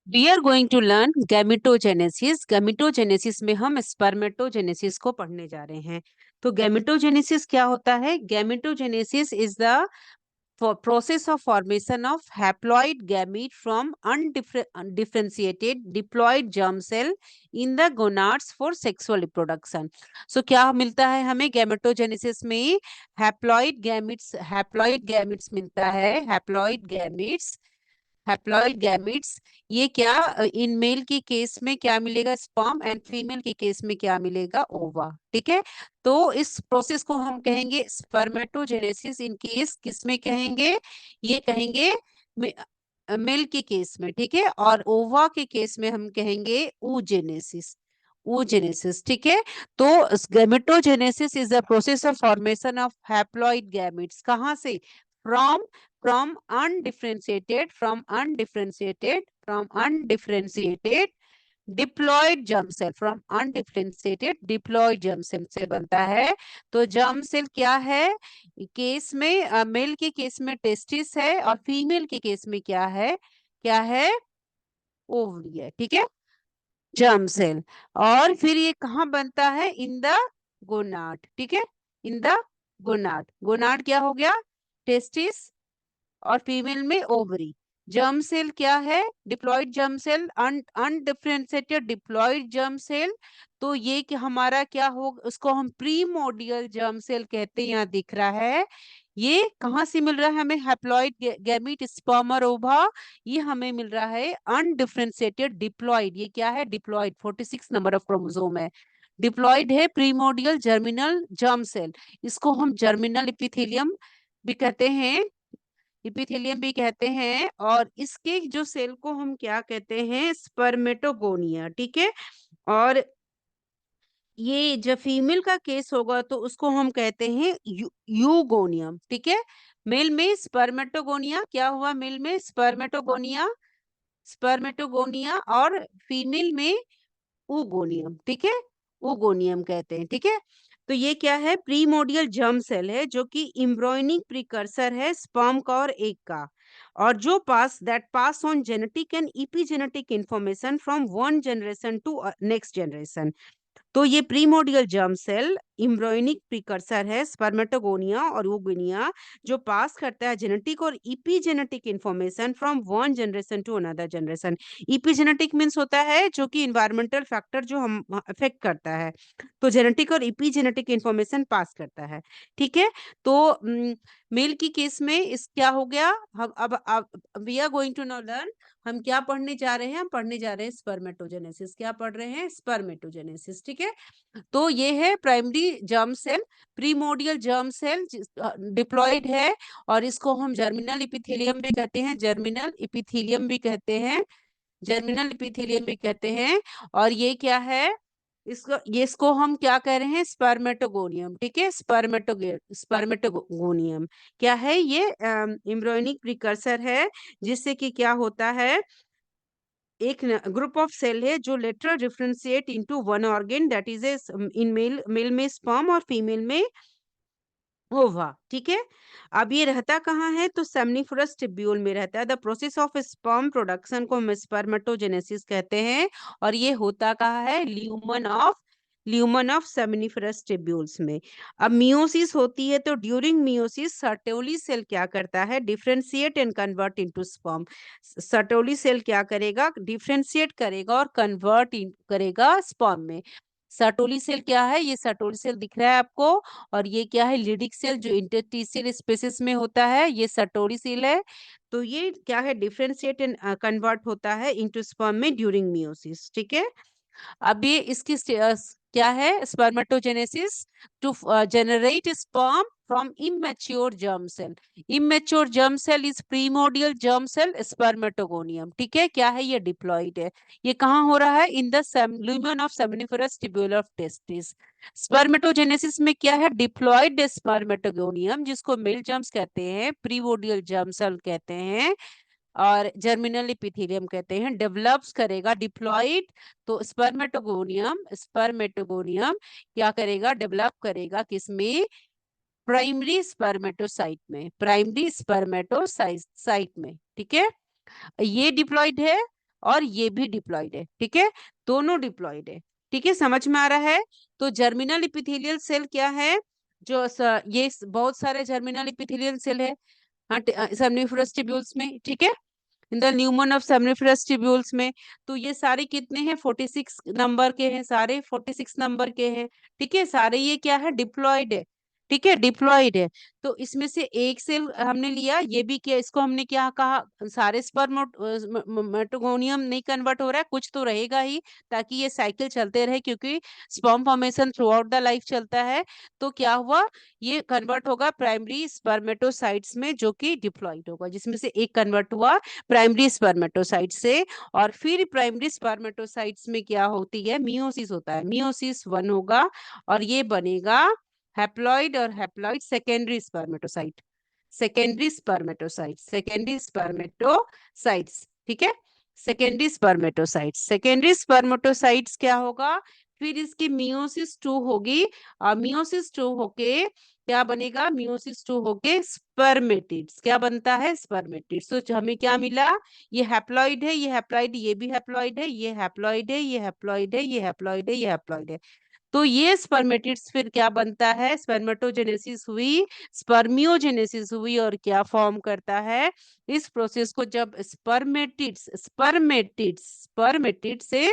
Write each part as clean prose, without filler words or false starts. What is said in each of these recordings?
We are going to learn gametogenesis. Gametogenesis में हम spermatogenesis को पढ़ने जा रहे हैं। तो गैमेटोजेनेसिस क्या होता है? Gametogenesis is the process of formation of haploid gamete from undifferentiated diploid germ cell in the gonads for sexual reproduction. So क्या मिलता है हमें गैमेटोजेनेसिस में? हैप्लॉइड गैमिट्स मिलता है। हैप्लॉइड गैमिट्स ये क्या, इन मेल के केस में क्या मिलेगा? स्पर्म, एंड फीमेल के केस में क्या मिलेगा? ओवा। ठीक है। तो इस प्रोसेस को हम कहेंगे स्पर्मेटोजेनेसिस। इन केस किसमें कहेंगे? ये कहेंगे मेल के केस में। ठीक है। और ओवा के केस में हम कहेंगे oogenesis। oogenesis। ठीक है। तो gametogenesis is the process of formation of haploid gametes. कहाँ से? From undifferentiated diploid germ cell. From undifferentiated diploid germ cell से बनता है। तो जर्म सेल क्या है? केस में मेल के केस में टेस्टिस है, और फीमेल के केस में क्या है? क्या है? ओवरी है। ठीक है। Germ cell. और फिर ये कहाँ बनता है? In the gonad. ठीक है। In the gonad. गोनाड क्या हो गया? टेस्टिस, और फीमेल में ओवरी। जर्म सेल क्या है? Diploid germ cell, undifferentiated diploid germ cell. तो ये कि हमारा क्या हो, उसको हम प्रीमोडियल जर्म सेल कहते हैं। यहाँ दिख रहा है। ये कहाँ से मिल रहा है हमें? हैप्लॉइड गैमीट, स्पर्म और ओवा। ये हमें मिल रहा है अनडिफरेंशिएटेड डिप्लॉइड। ये क्या है? डिप्लॉइड। 46 नंबर ऑफ क्रोमोसोम है। डिप्लॉइड है प्रीमोडियल जर्मिनल जर्म सेल। इसको हम जर्मिनल इपिथेलियम भी कहते हैं, इपिथेलियम भी कहते हैं। और इसके जो सेल को हम क्या कहते हैं? स्पर्मेटोगोनिया। ठीक है। और ये जब फीमेल का केस होगा तो उसको हम कहते हैं यूगोनियम। ठीक है। मेल में स्पर्मेटोगोनिया क्या हुआ? मेल में स्पर्मेटोगोनिया, स्पर्मेटोगोनिया, और फीमेल में ऊगोनियम। ठीक है। ऊगोनियम कहते हैं। ठीक है। तो ये क्या है? प्रीमोडियल जर्म सेल है, जो कि इम्ब्रॉयनिक प्रिकर्सर है स्पर्म का और एग का, और जो pass on genetic and epigenetic information from one generation to next generation. तो ये primordial germ cell embryonic precursor है स्पर्मेटोगोनिया और ओगोनिया, जो पास करता है जेनेटिक और epigenetic information from one generation to another generation. Epigenetic means होता है जो कि इन्वायरमेंटल फैक्टर जो हम अफेक्ट करता है, तो जेनेटिक और इपीजेनेटिक इंफॉर्मेशन पास करता है। ठीक है। तो मेल की केस में इस क्या हो गया? हम अब we are going to now learn. हम क्या पढ़ने जा रहे हैं? हम पढ़ने जा रहे हैं स्पर्मेटोजेनेसिस। क्या पढ़ रहे हैं? स्पर्मेटोजेनेसिस। ठीक है। तो ये है primary germ cell, primordial germ cell, diploid है। और इसको हम जर्मिनल इपिथेलियम भी कहते हैं, जर्मिनल इपिथेलियम भी कहते हैं, जर्मिनल इपिथेलियम भी कहते हैं। और ये क्या है? इसको हम क्या कह रहे हैं? स्पर्मेटोगोनियम। ठीक है। स्पर्मेटोगोनियम क्या है? ये एम्ब्रियोनिक प्रिकर्सर है, जिससे कि क्या होता है? एक ग्रुप ऑफ सेल है जो later differentiate into one organ, that is in male में स्पर्म और फीमेल में ओवा। ठीक है। अब ये रहता कहाँ है? तो सेमनीफरस टिब्यूल में रहता है। The process of sperm production को हम स्पर्मेटोजेनेसिस कहते हैं। और ये होता कहाँ है? ल्यूमन ऑफ सेमनीफरस टिब्यूल्स में। अब मियोसिस होती है, तो ड्यूरिंग मियोसिस सर्टोली सेल क्या करता है? Differentiate and convert into sperm. Sertoli cell क्या करेगा? डिफरेंशिएट करेगा और कन्वर्ट करेगा स्पर्म में। सर्टोली सेल क्या है? ये सर्टोली सेल दिख रहा है आपको। और ये क्या है? लिडिक सेल, जो इंटरस्टिशियल स्पेसेस में होता है, ये सर्टोरी सेल है। तो ये क्या है? डिफरेंशिएट एंड कन्वर्ट होता है इनटू स्पर्म में ड्यूरिंग मियोसिस। ठीक है। अब ये इसकी क्या है? Spermatogenesis to generate sperm from immature germ cell. Immature germ cell is primordial germ cell spermatogonium. ठीक है। क्या है? ये डिप्लॉइड है। ये कहाँ हो रहा है? In the lumen of seminiferous tubule of testis. Spermatogenesis में क्या है? डिप्लॉइड स्पर्मेटोगोनियम, जिसको मेल जर्म्स कहते हैं, प्रीमोडियल जर्म सेल कहते हैं, और जर्मिनल इपिथेलियम कहते हैं, डेवलप्स करेगा डिप्लॉइड। तो स्पर्मेटोगोनियम क्या करेगा? डेवलप करेगा किसमें? प्राइमरी स्पर्मेटोसाइट में, प्राइमरी स्पर्मेटोसाइट में। ठीक है। ये डिप्लॉइड है। और ये भी डिप्लॉइड है, ठीक है, दोनों डिप्लॉइड है, ठीक है, समझ में आ रहा है। तो जर्मिनल इपिथेलियल सेल क्या है, जो बहुत सारे जर्मिनल इपिथेलियल सेल है सेमनीफरस ट्यूब्यूल्स में, ठीक है, in the lumen of seminiferous tubules में। तो ये सारे कितने हैं, 46 नंबर के हैं, सारे 46 नंबर के हैं, ठीक है, सारे ये क्या है, डिप्लॉइड है, ठीक है, डिप्लॉइड है। तो इसमें से एक सेल हमने लिया, ये भी क्या, इसको हमने क्या कहा, सारे स्पर्मेटोगोनियम नहीं कन्वर्ट हो रहा है, कुछ तो रहेगा ही, ताकि ये साइकिल चलते रहे, क्योंकि sperm formation through out the life चलता है। तो क्या हुआ, ये कन्वर्ट होगा प्राइमरी स्पर्मेटोसाइट्स में, जो कि डिप्लॉइड होगा, जिसमें से एक कन्वर्ट हुआ प्राइमरी स्पर्मेटोसाइट से। और फिर प्राइमरी स्पर्मेटोसाइट्स में क्या होती है, मियोसिस होता है, मियोसिस 1 होगा, और ये बनेगा हैप्लॉइड, और haploid secondary spermatocyte, secondary spermatocyte, secondary spermatocytes, ठीक है, सेकेंडरी स्पर्मेटोसाइट्स, सेकेंडरी स्पर्मेटोसाइट्स क्या होगा, फिर इसकी मियोसिस 2 होगी, और मियोसिस 2 होके क्या बनेगा, मियोसिस 2 होके स्पर्मेटिड्स, क्या बनता है, स्पर्मेटिड्स। तो हमें क्या मिला, ये हैप्लॉइड है, ये हैप्लॉइड, ये भी हैप्लॉइड है, ये हैप्लॉइड है, ये हैप्लॉइड है, ये हैप्लॉइड है, ये हैप्लॉइड है। तो ये स्पर्मेटिड्स फिर क्या बनता है, स्पर्मेटोजेनेसिस हुई, स्पर्मियोजेनेसिस हुई, और क्या फॉर्म करता है, इस प्रोसेस को जब स्पर्मेटिड्स स्पर्मेटिड्स स्पर्मेटिड से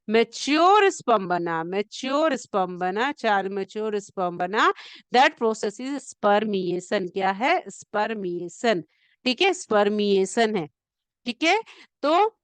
मेच्योर स्पर्म बना, मेच्योर स्पर्म बना, 4 मेच्योर स्पर्म बना, दैट प्रोसेस इज स्पर्मिएशन, क्या है, स्पर्मिएशन, ठीक है, स्पर्मिएशन है, ठीक है। तो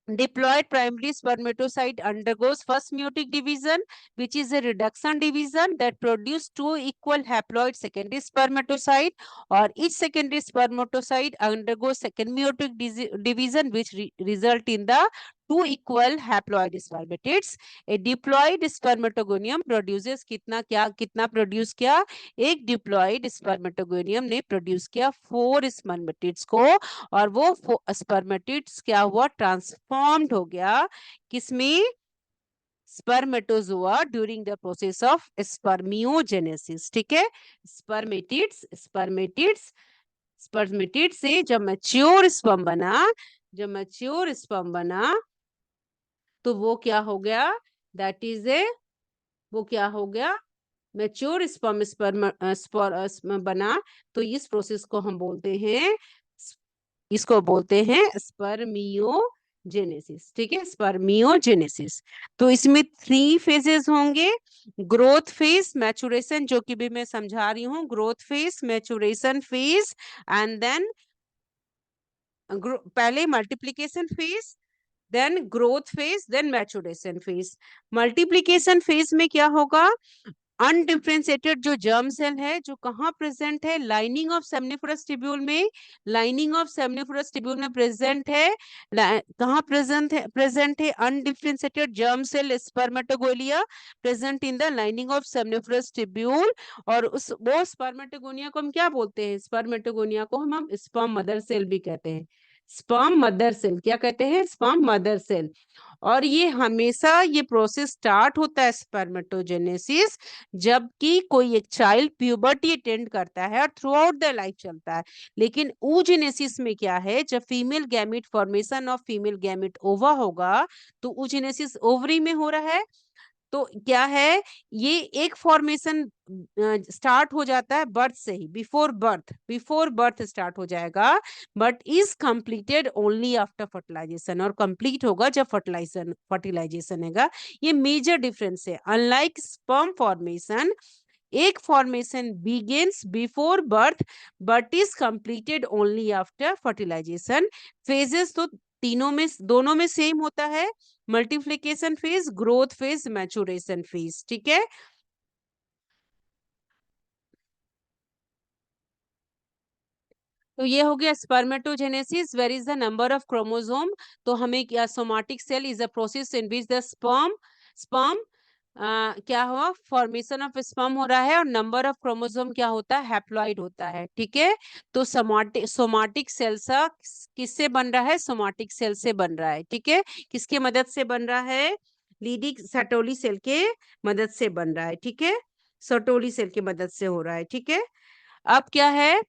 diploid primary spermatocyte undergoes first meiotic division, which is a reduction division that produce 2 equal haploid secondary spermatocyte, or each secondary spermatocyte undergoes second meiotic division, which result in the 2 equal haploid spermatids. A diploid spermatogonium produces कितना produce किया, एक diploid spermatogonium ने produce किया 4 spermatids को, और वो spermatids क्या हुआ, ट्रांसफॉर्म्ड हो गया, किसमें, spermatozoa during the process of spermiogenesis, ठीक है, स्पर्मेटिड्स स्पर्मेटिड से जब मैच्योर स्पर्म बना, जब मैच्योर स्पर्म बना, तो वो क्या हो गया, दैट इज ए, वो क्या हो गया, मैच्योर स्पर्म स्पर्म बना। तो इस प्रोसेस को हम बोलते हैं, इसको बोलते हैं स्पर्मियोजेनेसिस, ठीक है, स्पर्मियोजेनेसिस। तो इसमें 3 फेजेस होंगे, ग्रोथ फेज, मैचुरेशन, जो कि भी मैं समझा रही हूँ, growth phase, maturation phase, and then पहले multiplication phase, then growth phase, then maturation phase. Multiplication phase में क्या होगा, अनडिफरेंशिएटेड जो जर्म सेल है, जो कहाँ प्रेजेंट है, लाइनिंग ऑफ सेमनीफरस ट्यूब्यूल में, लाइनिंग ऑफ सेमनीफरस ट्यूब्यूल में प्रेजेंट है, कहाँ प्रेजेंट है undifferentiated germ cell spermatogonia present in the lining of seminiferous tubule. और उस वो स्पर्मेटोगोनिया को हम क्या बोलते हैं, स्पर्मेटोगोनिया को हम स्पर्म मदर सेल भी कहते हैं, स्पर्म मदर सेल, क्या कहते हैं, स्पर्म मदर सेल। और ये हमेशा ये प्रोसेस स्टार्ट होता है स्पर्मेटोजेनेसिस, जबकि कोई एक चाइल्ड प्यूबर्टी अटेंड करता है और थ्रू आउट द लाइफ चलता है। लेकिन ऊजेनेसिस में क्या है, जब female gamete formation of female gamete ओवा होगा, तो ऊजेनेसिस ओवरी में हो रहा है, तो क्या है, ये एक फॉर्मेशन स्टार्ट हो जाता है बर्थ से ही, बिफोर बर्थ स्टार्ट हो जाएगा, but is completed only after fertilization, और कंप्लीट होगा जब फर्टिलाइजेशन होगा। ये मेजर डिफरेंस है, unlike sperm formation, egg formation begins before birth but is completed only after fertilization. Phases तो तीनों में, दोनों में सेम होता है, multiplication phase, growth phase, maturation phase, ठीक है। तो ये हो गया spermatogenesis, where is the number of chromosome. तो हमें क्या, somatic cell is a process in which the sperm क्या हुआ, फॉर्मेशन ऑफ स्पर्म हो रहा है, और नंबर ऑफ क्रोमोसोम क्या होता है, हैप्लॉइड होता है, ठीक है। तो सोमाटिक सेल सा किससे बन रहा है, सोमाटिक सेल से बन रहा है, ठीक है, किसके मदद से बन रहा है, लीडी सटोली सेल के मदद से बन रहा है, ठीक है, सटोली सेल की मदद से हो रहा है, ठीक है। अब क्या है,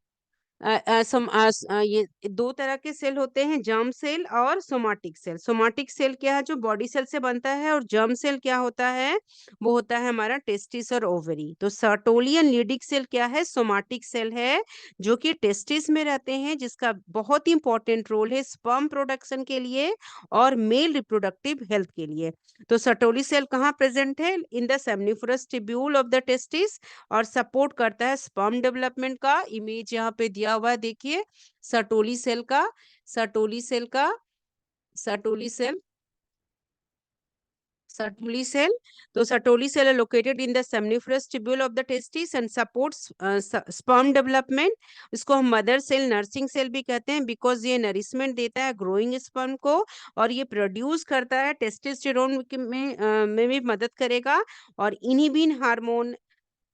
ये दो तरह के सेल होते हैं, जर्म सेल और सोमाटिक सेल। सोमाटिक सेल क्या है, जो बॉडी सेल से बनता है, और जर्म सेल क्या होता है, वो होता है हमारा टेस्टिस और ओवरी। तो सर्टोलियन लीडिक सेल क्या है, सोमाटिक सेल है, जो कि टेस्टिस में रहते हैं, जिसका बहुत ही इंपॉर्टेंट रोल है स्पर्म प्रोडक्शन के लिए और मेल रिप्रोडक्टिव हेल्थ के लिए। तो सर्टोली सेल कहाँ प्रेजेंट है, in the seminiferous tubule of the testis, और सपोर्ट करता है स्पर्म डेवलपमेंट का। इमेज यहाँ पे दिया हुआ है, देखिए सर्टोली सेल का, सर्टोली सेल का, सर्टोली सेल, सर्टोली सेल। तो सर्टोली सेल है located in the seminiferous tubule of the testis and supports sperm development. इसको हम मदर सेल, नर्सिंग सेल भी कहते हैं, बिकॉज ये नरिशमेंट देता है ग्रोइंग स्पर्म को, और ये प्रोड्यूस करता है टेस्टोस्टेरोन में भी मदद करेगा, और इनहिबिन हार्मोन,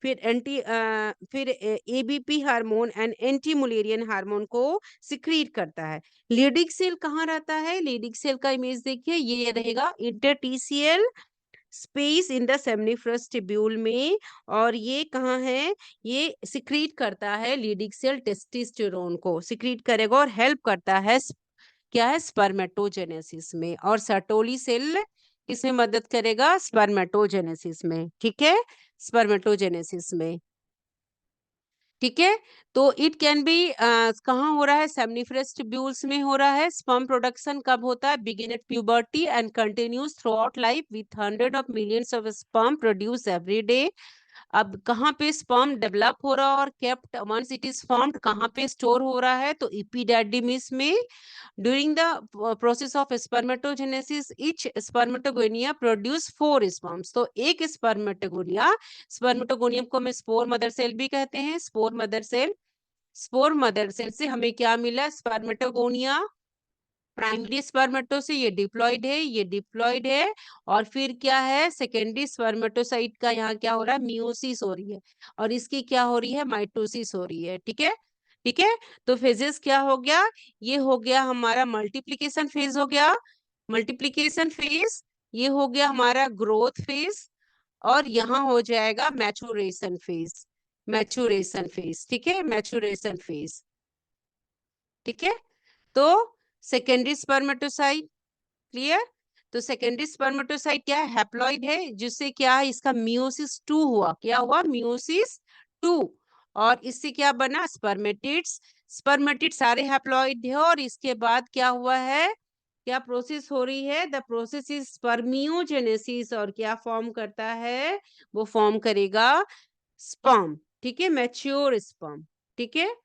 फिर ABP hormone and anti Mullerian hormone को सिक्रीट करता है। लीडिक सेल कहाँ रहता है, लीडिक सेल का इमेज देखिए, ये रहेगा इंटरटीशियल space in the seminiferous tubule में, और ये कहाँ है, ये सिक्रीट करता है, लीडिक सेल टेस्टोस्टेरोन को सिक्रीट करेगा और हेल्प करता है क्या है, स्पर्मेटोजेनेसिस में। और सर्टोली सेल किसमें मदद करेगा, स्पर्मेटोजेनेसिस में, ठीक है, स्पर्मेटोजेनेसिस में, ठीक है। तो इट कैन बी कहाँ हो रहा है, सेमनिफरस ट्यूब्यूल्स में हो रहा है। स्पर्म प्रोडक्शन कब होता है, begin at puberty and continues throughout life with hundred of millions of sperm produce every day. अब कहाँ पे स्पर्म डेवलप हो रहा है और kept once it is formed, कहाँ पे स्टोर हो रहा है, तो इपिडाडिमिस में। During the process of spermatogenesis each spermatogonia produce four sperms. तो एक स्पर्मेटोगोनिया, स्पर्मेटोगोनियम को हम स्पोर मदर सेल भी कहते हैं, spore mother cell, spore mother cell से हमें क्या मिला, स्पर्मेटोगोनिया, प्राइमरी स्पर्मेटो से ये डिप्लॉइड है, ये डिप्लॉइड है, और फिर क्या है, सेकेंडरी स्पर्मेटोसाइट का यहाँ क्या हो रहा है, मियोसिस हो रही है, और इसकी क्या हो रही है, माइटोसिस हो रही है, ठीक है, ठीक है। तो फेजेस क्या हो गया, ये हो गया हमारा मल्टीप्लीकेशन फेज हो गया, मल्टीप्लीकेशन फेज, ये हो गया हमारा ग्रोथ फेज, और यहाँ हो जाएगा मैचुरेशन फेज, मैचुरेशन फेज, ठीक है, मैचुरेशन फेज, ठीक है। तो सेकेंडरी स्पर्मेटोसाइट, क्लियर। तो सेकेंडरी स्पर्मेटोसाइट क्या है, हैप्लॉइड है, जिससे क्या है, इसका मियोसिस टू हुआ, क्या हुआ, मियोसिस टू, और इससे क्या बना, स्पर्मेटिड्स। स्पर्मेटिड सारे हैप्लॉइड है, और इसके बाद क्या हुआ है, क्या प्रोसेस हो रही है, द प्रोसेस इज स्पर्मियोजेनेसिस, और क्या फॉर्म करता है, वो फॉर्म करेगा स्पर्म, ठीक है, मैच्योर स्पर्म, ठीक है।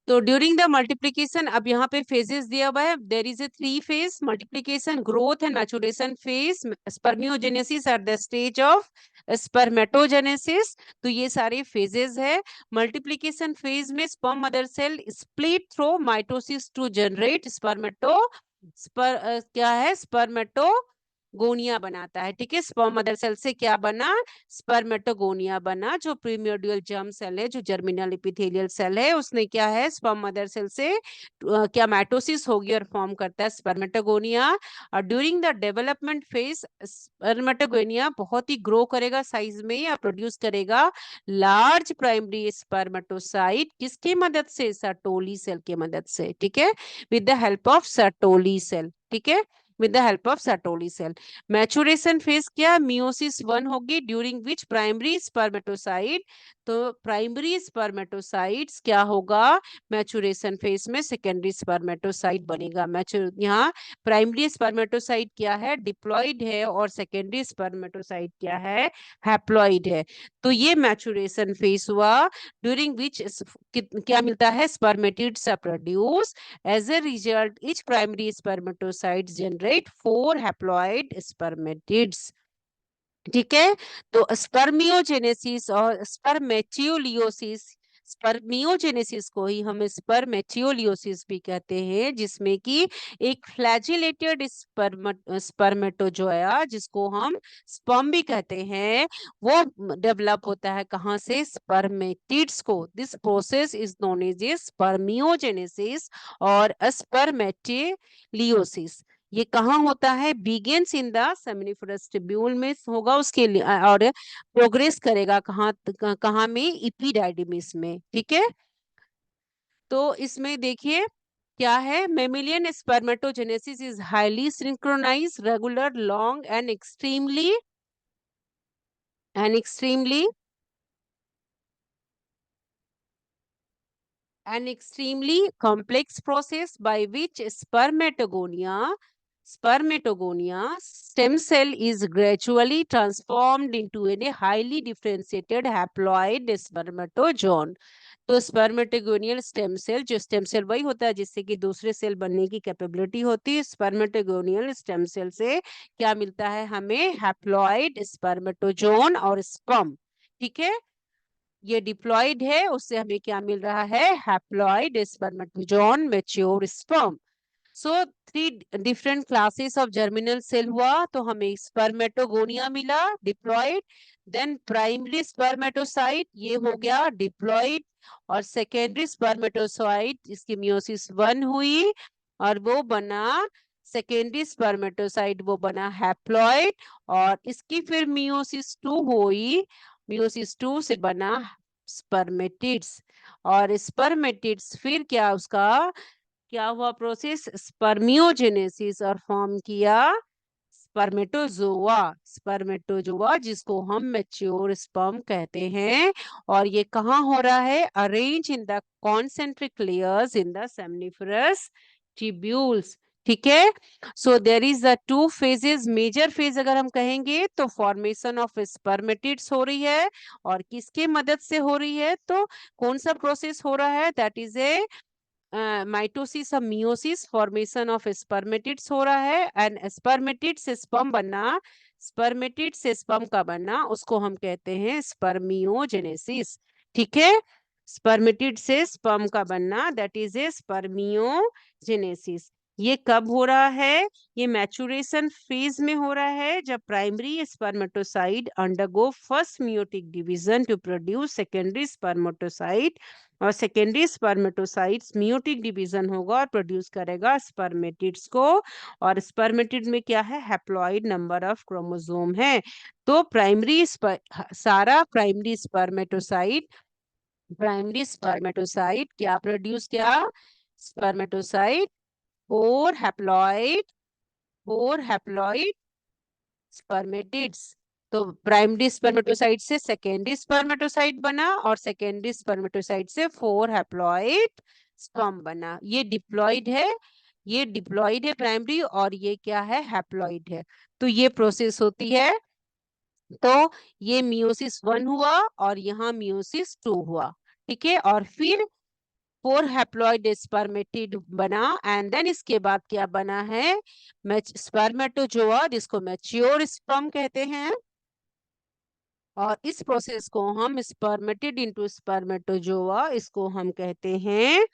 तो ड्यूरिंग द मल्टीप्लीकेशन, अब यहाँ पे फेजेस दिया हुआ है, there is a three phase, multiplication, growth and maturation phase, spermiogenesis at the stage of spermatogenesis. तो ये सारे फेजेस है। मल्टीप्लीकेशन फेज में sperm mother cell split through mitosis to generate spermato, क्या है, स्पर्मेटो गोनिया बनाता है, ठीक है। स्पर्म मदर सेल से क्या बना, स्पर्मेटोगोनिया बना, जो प्रीमोर्डियल जर्म सेल है, जो जर्मिनल एपिथेलियल सेल है, उसने क्या है, स्पर्म मदर सेल से क्या माइटोसिस होगी और फॉर्म करता है स्पर्मेटोगोनिया। और during the development phase spermatogonia बहुत ही ग्रो करेगा साइज में, या प्रोड्यूस करेगा लार्ज प्राइमरी स्पर्मेटोसाइट, किसकी मदद से, सर्टोली सेल की मदद से, ठीक है, with the help of Sertoli cell, ठीक है, with the help of Sertoli cell. Maturation phase क्या, मियोसिस 1 होगी, ड्यूरिंग विच प्राइमरी स्पर्मेटोसाइट, तो प्राइमरी स्पर्मेटोसाइट्स क्या होगा, मैचुरेशन फेज में सेकेंडरी स्पर्मेटोसाइट बनेगा। यहाँ प्राइमरी स्पर्मेटोसाइट क्या है, डिप्लॉइड है, और सेकेंडरी स्पर्मेटोसाइट क्या है, हैप्लॉइड है। तो ये मैचुरेशन फेज हुआ, ड्यूरिंग विच क्या मिलता है, spermatids are produce. As a result, each primary spermatocyte generate four haploid spermatids. ठीक है। तो स्पर्मियोजेनेसिस और स्पर्मेचियोलियोसिस, स्पर्मियोजेनेसिस को ही हम स्पर्मेचियोलियोसिस भी कहते हैं, जिसमें कि एक फ्लैजिलेटेड स्पर्मेटोजोया, जिसको हम स्पर्म भी कहते हैं, वो डेवलप होता है कहाँ से, स्पर्मेटिड्स को। This process is known as a spermiogenesis और स्पर्मेटिलियोसिस। ये कहाँ होता है, begins in the seminiferous tubule में होगा, उसके लिए और प्रोग्रेस करेगा कहाँ कहाँ में, इपिडाइडिमिस में, ठीक है। तो इसमें देखिए क्या है, mammalian spermatogenesis is highly synchronize, regular, long and extremely an extremely complex process by which spermatogonia stem cell is gradually transformed into a highly differentiated haploid spermatozoon. तो स्पर्मेटोगोनियल स्टेम सेल, जो स्टेम सेल वही होता है जिससे कि दूसरे cell बनने की कैपेबिलिटी होती है, स्पर्मेटोगोनियल स्टेम सेल से क्या मिलता है हमें, हैप्लॉइड स्पर्मेटोजोन और स्पर्म। ठीक है, ये डिप्लॉइड है, उससे हमें क्या मिल रहा है, haploid spermatozoon mature sperm. So 3 different classes of germinal cell हुआ, तो हमें स्पर्मेटोगोनिया मिला डिप्लॉइड, देन प्राइमरी स्पर्मेटोसाइट ये हो गया डिप्लॉइड, और सेकेंडरी स्पर्मेटोसाइट इसकी मियोसिस 1 हुई और वो बना सेकेंडरी स्पर्मेटोसाइट, वो बना हैप्लॉइड, और इसकी फिर मियोसिस 2 हुई, मियोसिस 2 से बना स्पर्मेटिड्स, और स्पर्मेटिड्स फिर क्या उसका क्या हुआ प्रोसेस, स्पर्मियोजेनेसिस, और फॉर्म किया स्पर्मेटोजोआ, स्पर्मेटोजोआ जिसको हम मैच्योर स्पर्म कहते हैं। और ये कहाँ हो रहा है, arrange in the concentric layers in the seminiferous tubules. ठीक है, so there is the 2 phases, major phase अगर हम कहेंगे तो फॉर्मेशन ऑफ स्पर्मेटिड्स हो रही है, और किसके मदद से हो रही है, तो कौन सा प्रोसेस हो रहा है, दैट इज ए माइटोसिस और मियोसिस, फॉर्मेशन ऑफ स्पर्मेटिड्स हो रहा है, एंड स्पर्मेटिड से स्पर्म बनना, स्पर्मेटिड से स्पर्म का बनना उसको हम कहते हैं स्पर्मियोजेनेसिस। ठीक है, स्पर्मेटिड से स्पर्म का बनना दैट इज ए स्पर्मियोजेनेसिस। ये कब हो रहा है, ये मैचुरेशन फेज में हो रहा है, जब primary spermatocyte undergo first meiotic division to produce secondary spermatocyte, और सेकेंडरी स्पर्मेटोसाइट्स मियोटिक डिवीजन होगा और प्रोड्यूस करेगा स्पर्मेटिड्स को, और स्पर्मेटिड में क्या है, हैप्लॉइड नंबर ऑफ क्रोमोसोम है। तो सारा प्राइमरी स्पर्मेटोसाइट क्या प्रोड्यूस किया, spermatocyte, four haploid, four haploid spermatids. तो प्राइमरी स्पर्मेटोसाइट से सेकेंडरी स्पर्मेटोसाइट बना, और सेकेंडरी स्पर्मेटोसाइट से 4 हैप्लॉइड स्पर्म बना। ये डिप्लॉइड है प्राइमरी, और ये क्या है, हैप्लॉइड है। तो ये प्रोसेस होती है, तो ये मियोसिस 1 हुआ और यहाँ मियोसिस 2 हुआ। ठीक है, और फिर 4 हैप्लॉइड स्पर्मेटिड बना, एंड देन इसके बाद क्या बना है, स्पर्मेटोजोआ जिसको मैच्योर स्पर्म कहते हैं, और इस प्रोसेस को हम स्पर्मेटिड इनटू स्पर्मेटोजोआ इसको हम कहते हैं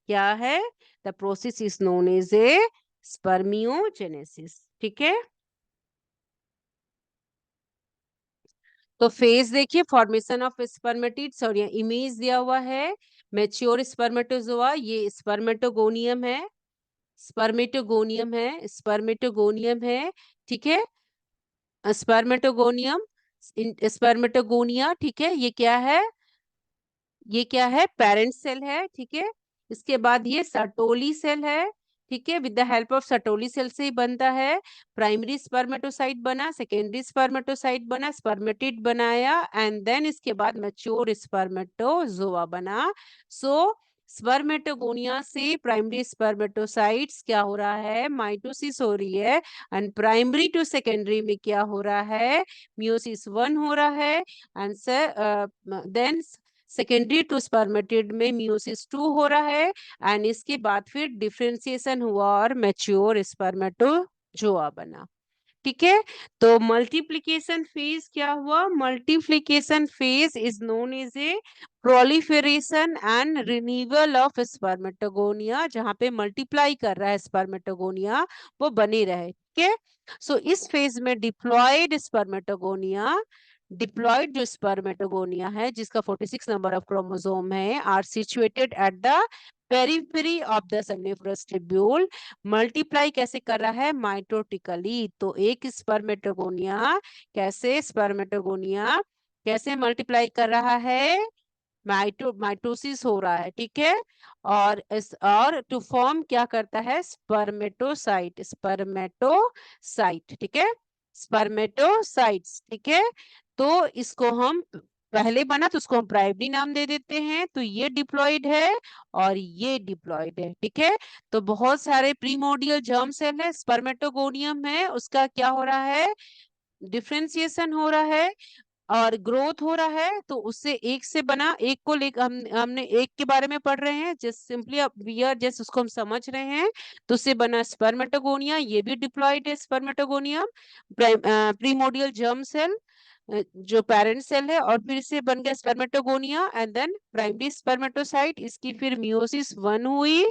क्या है, the process is known as a spermiogenesis. ठीक है, तो फेज देखिए, फॉर्मेशन ऑफ स्पर्मेटिड्स, और ये इमेज दिया हुआ है मैच्योर स्पर्मेटोजोआ, ये स्पर्मेटोगोनियम है। ठीक है, स्पर्मेटोगोनियम, स्पर्मेटोगोनिया। ठीक है, ये क्या है, पेरेंट सेल है। ठीक है, इसके बाद ये सर्टोली सेल है। ठीक है, with the help of Sertoli cell से ही बनता है। प्राइमरी स्पर्मेटोसाइट बना, सेकेंडरी स्पर्मेटोसाइट बना, स्पर्मेटिड बनाया, एंड देन इसके बाद मैच्योर स्पर्मेटोजोआ बना। सो स्पर्मेटोगोनिया से प्राइमरी स्पर्मेटोसाइट्स क्या हो रहा है, माइटोसिस हो रही है, एंड प्राइमरी टू सेकेंडरी में क्या हो रहा है, मियोसिस 1 हो रहा है, and then secondary to spermatid में मियोसिस 2 हो रहा है, एंड इसके बाद फिर डिफरेंशिएशन हुआ और मैच्योर स्पर्मेटोजोआ बना। ठीक है, तो मल्टीप्लिकेशन फेज क्या हुआ, multiplication phase is known as a proliferation and renewal of spermatogonia, जहां पे मल्टीप्लाई कर रहा है स्पर्मेटोगोनिया वो बने रहे। ठीक है, सो इस फेज में डिप्लॉयड जो स्पर्मेटोगोनिया है जिसका 46 नंबर ऑफ क्रोमोसोम है, are situated at the periphery of the seminiferous tubule. Multiply कैसे कर रहा है, माइटोटिकली। तो एक स्पर्मेटोगोनिया कैसे मल्टीप्लाई कर रहा है, माइटोसिस हो रहा है, ठीक है। और टू फॉर्म क्या करता है, स्पर्मेटोसाइट, ठीक है, स्पर्मेटोसाइट्स, ठीक है। तो इसको हम पहले बना तो उसको हम प्राइमरी नाम दे देते हैं, तो ये डिप्लॉइड है और ये डिप्लॉइड है, ठीक है। तो बहुत सारे प्रीमोर्डियल जर्म सेल है, स्पर्मेटोगोनियम है, उसका क्या हो रहा है, डिफ्रेंसिएशन हो रहा है और ग्रोथ हो रहा है। तो उससे एक से बना, एक को लेकर हमने एक के बारे में पढ़ रहे हैं, जस्ट सिंपली अब वी आर जस्ट उसको हम समझ रहे हैं। तो उससे बना स्पर्मेटोगोनिया, ये भी डिप्लॉइड है स्पर्मेटोगोनियम, प्रीमोडियल जर्म सेल जो पेरेंट सेल है, और फिर से बन गया spermatogonia and then primary spermatocyte, इसकी फिर मियोसिस 1 हुई,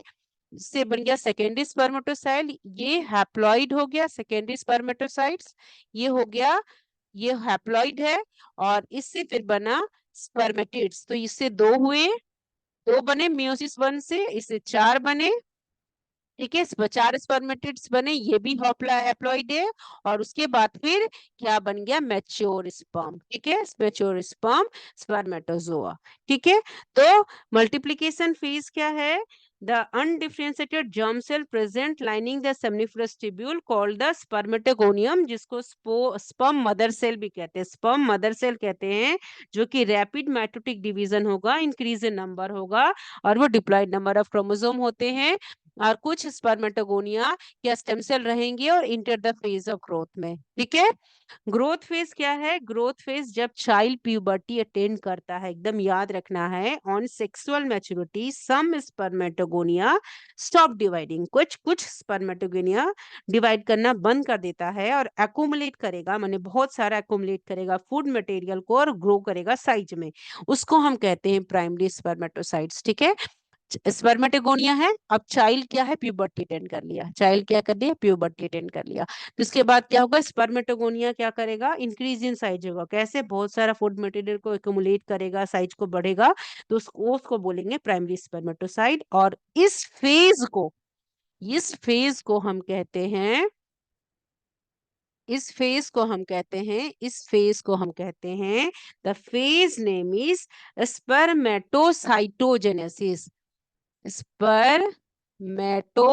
से बन गया सेकेंडरी स्पर्मेटोसाइट, ये हैप्लॉइड हो गया सेकेंडरी स्पर्मेटोसाइट्स, ये हो गया, ये हैप्लॉइड है। और इससे फिर बना स्पर्मेटिड्स, तो इससे दो हुए, दो बने मियोसिस 1 से, इससे चार बने, ठीक है, चार स्पर्मेटिड्स बने, ये भी हैप्लॉइड है। और उसके बाद फिर क्या बन गया, मैच्योर स्पर्म, ठीक है, मैच्योर स्पर्म, स्पर्मेटोजोआ, ठीक है। तो मल्टीप्लिकेशन फेज क्या है, the undifferentiated germ cell present lining the seminiferous tubule called the spermatogonium, जिसको sperm mother cell भी कहते हैं, sperm mother cell कहते हैं, जो कि रैपिड माइटोटिक डिवीजन होगा, इंक्रीज इन नंबर होगा, और वो डिप्लॉयड नंबर ऑफ क्रोमोसोम होते हैं। और कुछ स्पर्मेटोगोनिया या स्टेम सेल रहेंगे और enter the phase of growth में, ठीक है। ग्रोथ फेज क्या है, ग्रोथ फेज जब चाइल्ड प्यूबर्टी अटेंड करता है, एकदम याद रखना है, on sexual maturity some spermatogonia stop dividing, कुछ कुछ स्पर्मेटोगोनिया डिवाइड करना बंद कर देता है और एक्यूमुलेट करेगा, माने बहुत सारा एक्यूमुलेट करेगा फूड मटेरियल को और ग्रो करेगा साइज में, उसको हम कहते हैं प्राइमरी स्पर्मेटोसाइट्स, ठीक है। स्पर्मेटोगोनिया है, अब चाइल्ड क्या है, प्यूबर्टी अटेंड कर लिया, चाइल्ड क्या कर लिया, प्यूबर्टी अटेंड कर लिया। तो इसके बाद क्या होगा, स्पर्मेटोगोनिया क्या करेगा, इंक्रीज इन साइज होगा, कैसे, बहुत सारा फूड मटेरियल को एक्युमुलेट करेगा, साइज को बढ़ेगा, तो उसको बोलेंगे प्राइमरी स्पर्मेटोसाइट। और इस फेज को हम कहते हैं, the phase name is spermatocytogenesis, spermato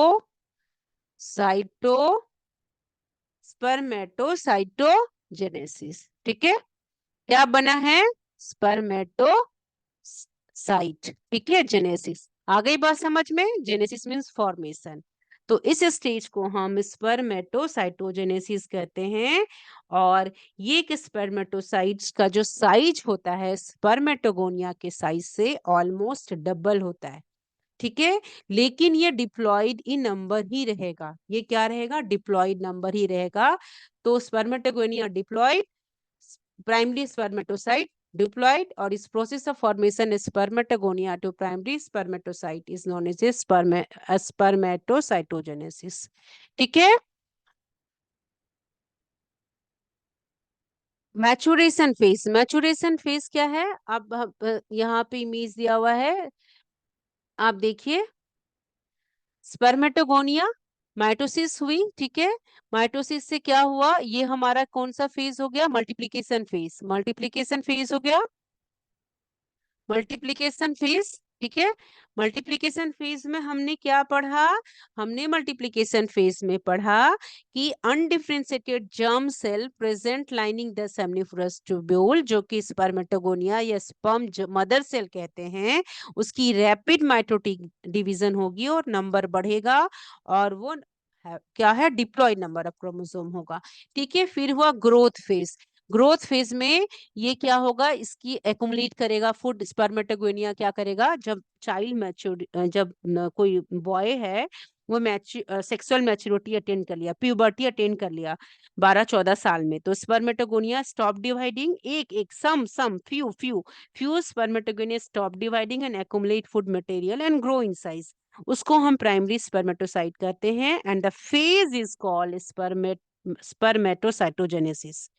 cyto spermatocytogenesis, ठीक है, क्या बना है, स्पर्मेटोसाइट, ठीक है, जेनेसिस। आ गई बात समझ में, जेनेसिस मींस फॉर्मेशन। तो इस स्टेज को हम स्पर्मेटोसाइटोजेनेसिस कहते हैं। और ये एक स्पर्मेटोसाइट्स का जो साइज होता है स्पर्मेटोगोनिया के साइज से ऑलमोस्ट डबल होता है, ठीक है। लेकिन ये डिप्लॉयड इन नंबर ही रहेगा, ये क्या रहेगा, डिप्लॉयड नंबर ही रहेगा। तो spermatogonia diploid, primary spermatocyte diploid, और इस process of formation spermatogonia to primary spermatocyte is known as spermatocytogenesis, ठीक है। मैचुरेशन फेज क्या है, अब यहाँ पे इमेज दिया हुआ है, आप देखिए, स्पर्मेटोगोनिया माइटोसिस हुई, ठीक है, माइटोसिस से क्या हुआ, ये हमारा कौन सा फेज हो गया, मल्टीप्लीकेशन फेज हो गया, मल्टीप्लीकेशन फेज, ठीक है। मल्टीप्लीकेशन फेज में हमने क्या पढ़ा, हमने मल्टीप्लीकेशन फेज में पढ़ा कि undifferentiated germ cell present lining the seminiferous tubule, जो कि स्पर्मेटोगोनिया या स्पर्म मदर सेल कहते हैं, उसकी रैपिड माइटोटिक डिवीजन होगी और नंबर बढ़ेगा, और वो क्या है, डिप्लॉयड नंबर ऑफ क्रोमोसोम होगा, ठीक है। फिर हुआ ग्रोथ फेज, ग्रोथ फेज में ये क्या होगा, इसकी एक्युमुलेट करेगा फूड, स्पर्मेटोगोनिया क्या करेगा, जब चाइल्ड मैच्योर, जब कोई बॉय है वो सेक्सुअल मैच्योरिटी अटेंड कर लिया, प्यूबर्टी अटेंड कर लिया 12-14 साल में, तो स्पर्मेटोगोनिया स्टॉप डिवाइडिंग, एक एक some few few few spermatogonia stop dividing and accumulate food material and grow in size, उसको हम प्राइमरी स्पर्मेटोसाइट कहते हैं। And the phase is called spermatocytogenesis.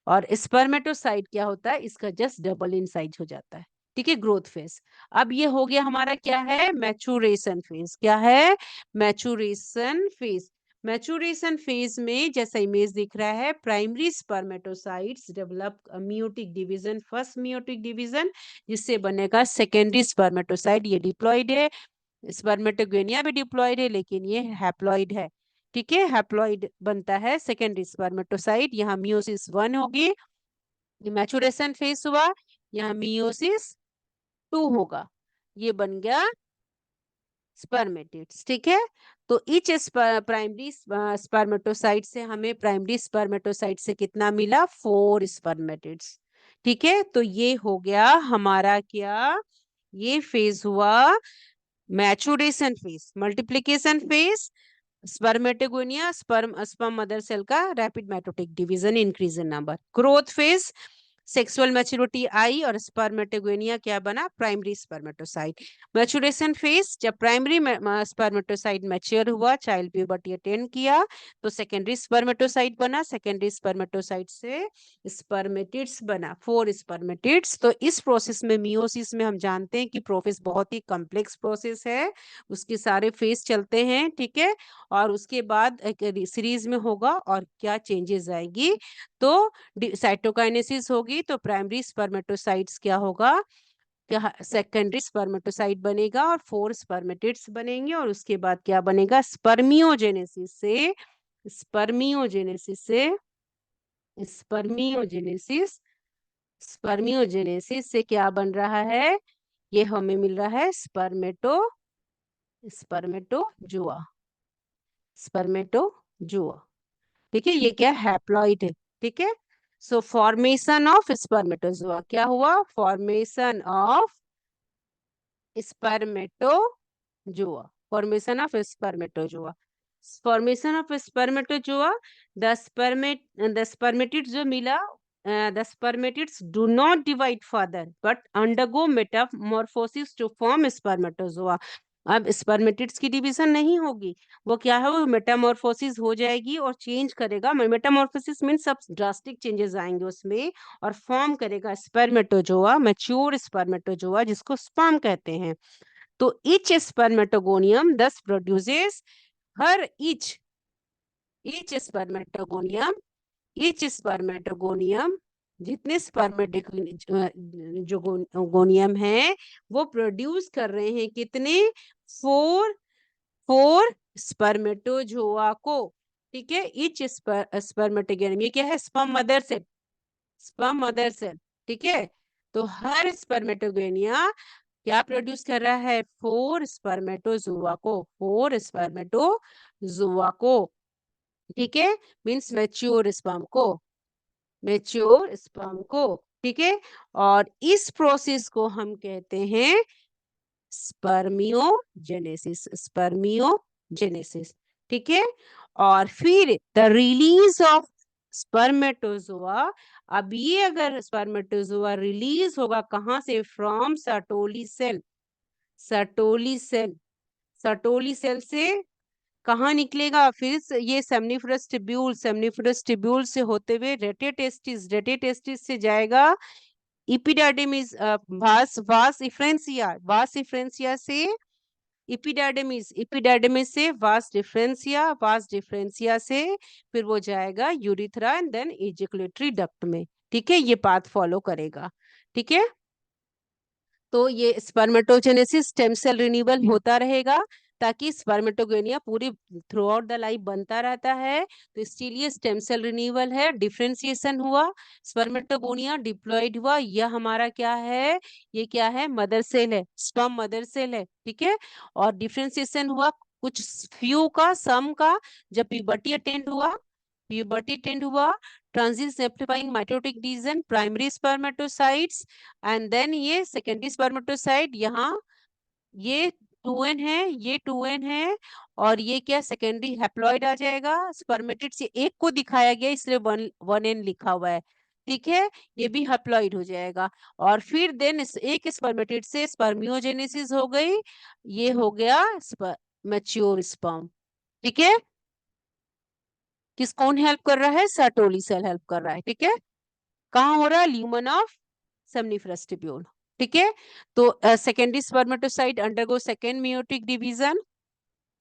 और स्पर्मेटोसाइट क्या होता है, इसका जस्ट डबल इन साइज हो जाता है, ठीक है, ग्रोथ फेज। अब ये हो गया हमारा क्या है, मैचुरेशन फेज, क्या है, मैचुरेशन फेज। मैच्योरेशन फेज में जैसा इमेज दिख रहा है, primary spermatocytes develop meiotic division, first meiotic division, जिससे बनेगा सेकेंडरी स्पर्मेटोसाइट। ये डिप्लॉइड है, स्पर्मेटोगोनिया भी डिप्लॉइड है, लेकिन ये हैप्लॉइड है। ठीक है, हैप्लॉइड बनता है सेकेंडरी स्पर्मेटोसाइट। यहाँ मियोसिस 1 होगी, मैच्योरेशन फेज हुआ, यहाँ मियोसिस 2 होगा, ये बन गया स्पर्मेटिड्स। ठीक है, तो ईच प्राइमरी स्पर्मेटोसाइट से हमें प्राइमरी स्पर्मेटोसाइट से कितना मिला, 4 स्पर्मेटिड्स। ठीक है, तो ये हो गया हमारा क्या, ये फेज हुआ maturation phase, multiplication phase, spermatogonia, sperm mother cell का rapid mitotic division, increase in number. Growth phase, sexual maturity आई और स्पर्मेटोगोनिया क्या बना, प्राइमरी स्पर्मेटोसाइट। मैच्योरेशन फेज, जब प्राइमरी स्पर्मेटोसाइट मैच्योर हुआ, चाइल्ड प्यूबर्टी अटेन किया, तो सेकेंडरी स्पर्मेटोसाइट बना, सेकेंडरी स्पर्मेटोसाइट से स्पर्मेटिड्स बना, 4 स्पर्मेटिड्स। तो इस प्रोसेस में, मियोसिस में, हम जानते हैं कि प्रोसेस बहुत ही कॉम्प्लेक्स प्रोसेस है, उसके सारे फेज चलते हैं। ठीक है, और उसके बाद एक सीरीज में होगा और क्या चेंजेस आएगी, तो साइटोकाइनेसिस होगी, तो प्राइमरी स्पर्मेटोसाइट्स क्या होगा, क्या सेकेंडरी स्पर्मेटोसाइट बनेगा और 4 स्पर्मेटिड्स बनेंगे, और उसके बाद क्या बनेगा, स्पर्मियोजेनेसिस से, स्पर्मियोजेनेसिस से, स्पर्मियोजेनेसिस, स्पर्मियोजेनेसिस से क्या बन रहा है, ये हमें मिल रहा है स्पर्मेटोजुआ, स्पर्मेटोजुआ। ठीक है, ये क्या हैप्लॉइड है। ठीक है, सो फॉर्मेशन ऑफ स्पर्मेटोजुआ, क्या हुआ, formation of spermatozoa, formation of spermatozoa, formation of spermatozoa. The spermatid जो मिला, the spermatids do not divide further but undergo metamorphosis to form spermatozoa. अब स्पर्मेटिड्स की डिवीजन नहीं होगी, वो क्या है, वो मेटामॉर्फोसिस हो जाएगी और चेंज करेगा। मेटामॉर्फोसिस मीन सब ड्रास्टिक चेंजेस आएंगे उसमें, और फॉर्म करेगा स्पर्मेटोजोआ, मैच्योर स्पर्मेटोजोआ, जिसको स्पर्म कहते हैं। तो ईच स्पर्मेटोगोनियम दस प्रोड्यूसेस, हर ईच स्पर्मेटोगोनियम, ईच स्पर्मेटोगोनियम, जितने स्पर्मेटिक जो गोनियम है, वो प्रोड्यूस कर रहे हैं कितने, 4 4 स्पर्मेटोजोआ को। ठीक है, ईच स्पर्मेटोगोनियम, ये क्या है, sperm mother cell, sperm mother cell. ठीक है, तो हर स्पर्मेटोगोनिया क्या प्रोड्यूस कर रहा है, 4 स्पर्मेटोजोआ को, 4 स्पर्मेटोजोआ को। ठीक है, मीन्स मैच्योर स्पर्म को, मैच्योर स्पर्म को। ठीक है, और इस प्रोसेस को हम कहते हैं स्पर्मियोजेनेसिस, स्पर्मियोजेनेसिस। ठीक है, और फिर द रिलीज ऑफ स्पर्मेटोजोआ, अब ये अगर स्पर्मेटोजोआ रिलीज होगा कहां से, from Sertoli cell, Sertoli cell, Sertoli cell से कहाँ निकलेगा, फिर ये सेमनीफरस ट्यूब्यूल, सेमनीफरस ट्यूब्यूल से होते हुए रेटेटेस्टिस, रेटेटेस्टिस से जाएगा इपिडार्मिस, वास वास डिफरेंशिया, वास डिफरेंशिया से इपिडार्मिस, इपिडार्मिस से वास डिफरेंशिया, वास डिफरेंशिया से फिर वो जाएगा urethra and then ejaculatory duct में। ठीक है, ये पाथ फॉलो करेगा। ठीक है, तो ये स्पर्मेटोजेनेसिस, स्टेम सेल रिन्यूअल होता रहेगा, ताकि स्पर्मेटोगोनिया पूरी थ्रू आउट द लाइफ बनता रहता है। तो इसके लिए स्टेम सेल रिन्यूअल है, डिफरेंशिएशन हुआ, स्पर्मेटोगोनिया डिप्लॉइड हुआ, यह हमारा क्या है, ये क्या है, मदर सेल है, स्पर्म मदर सेल है। ठीक है, और डिफरेंशिएशन हुआ कुछ फ्यू का, सम का, जब प्यूबर्टी अटेंड हुआ, प्यूबर्टी अटेंड हुआ, transition amplifying mitotic division, primary spermatocytes, and then ये सेकेंडरी स्पर्मेटोसाइट, यहाँ ये 2n है, ये 2n है, और ये क्या, सेकेंडरी हैप्लॉइड आ जाएगा। स्पर्मेटिड से एक को दिखाया गया इसलिए 1n लिखा हुआ है। ठीक है, ये भी हैप्लॉइड हो जाएगा, और फिर देन एक स्पर्मेटिड से स्पर्मियोजेनेसिस हो गई, ये हो गया मैच्योर स्पर्म। ठीक है, किस कौन हेल्प कर रहा है, सर्टोली सेल हेल्प कर रहा है। ठीक है, कहाँ हो रहा है, ल्यूमन ऑफ सेमनीफरस ट्यूब्यूल। ठीक है, तो secondary spermatocyte undergo second meiotic division,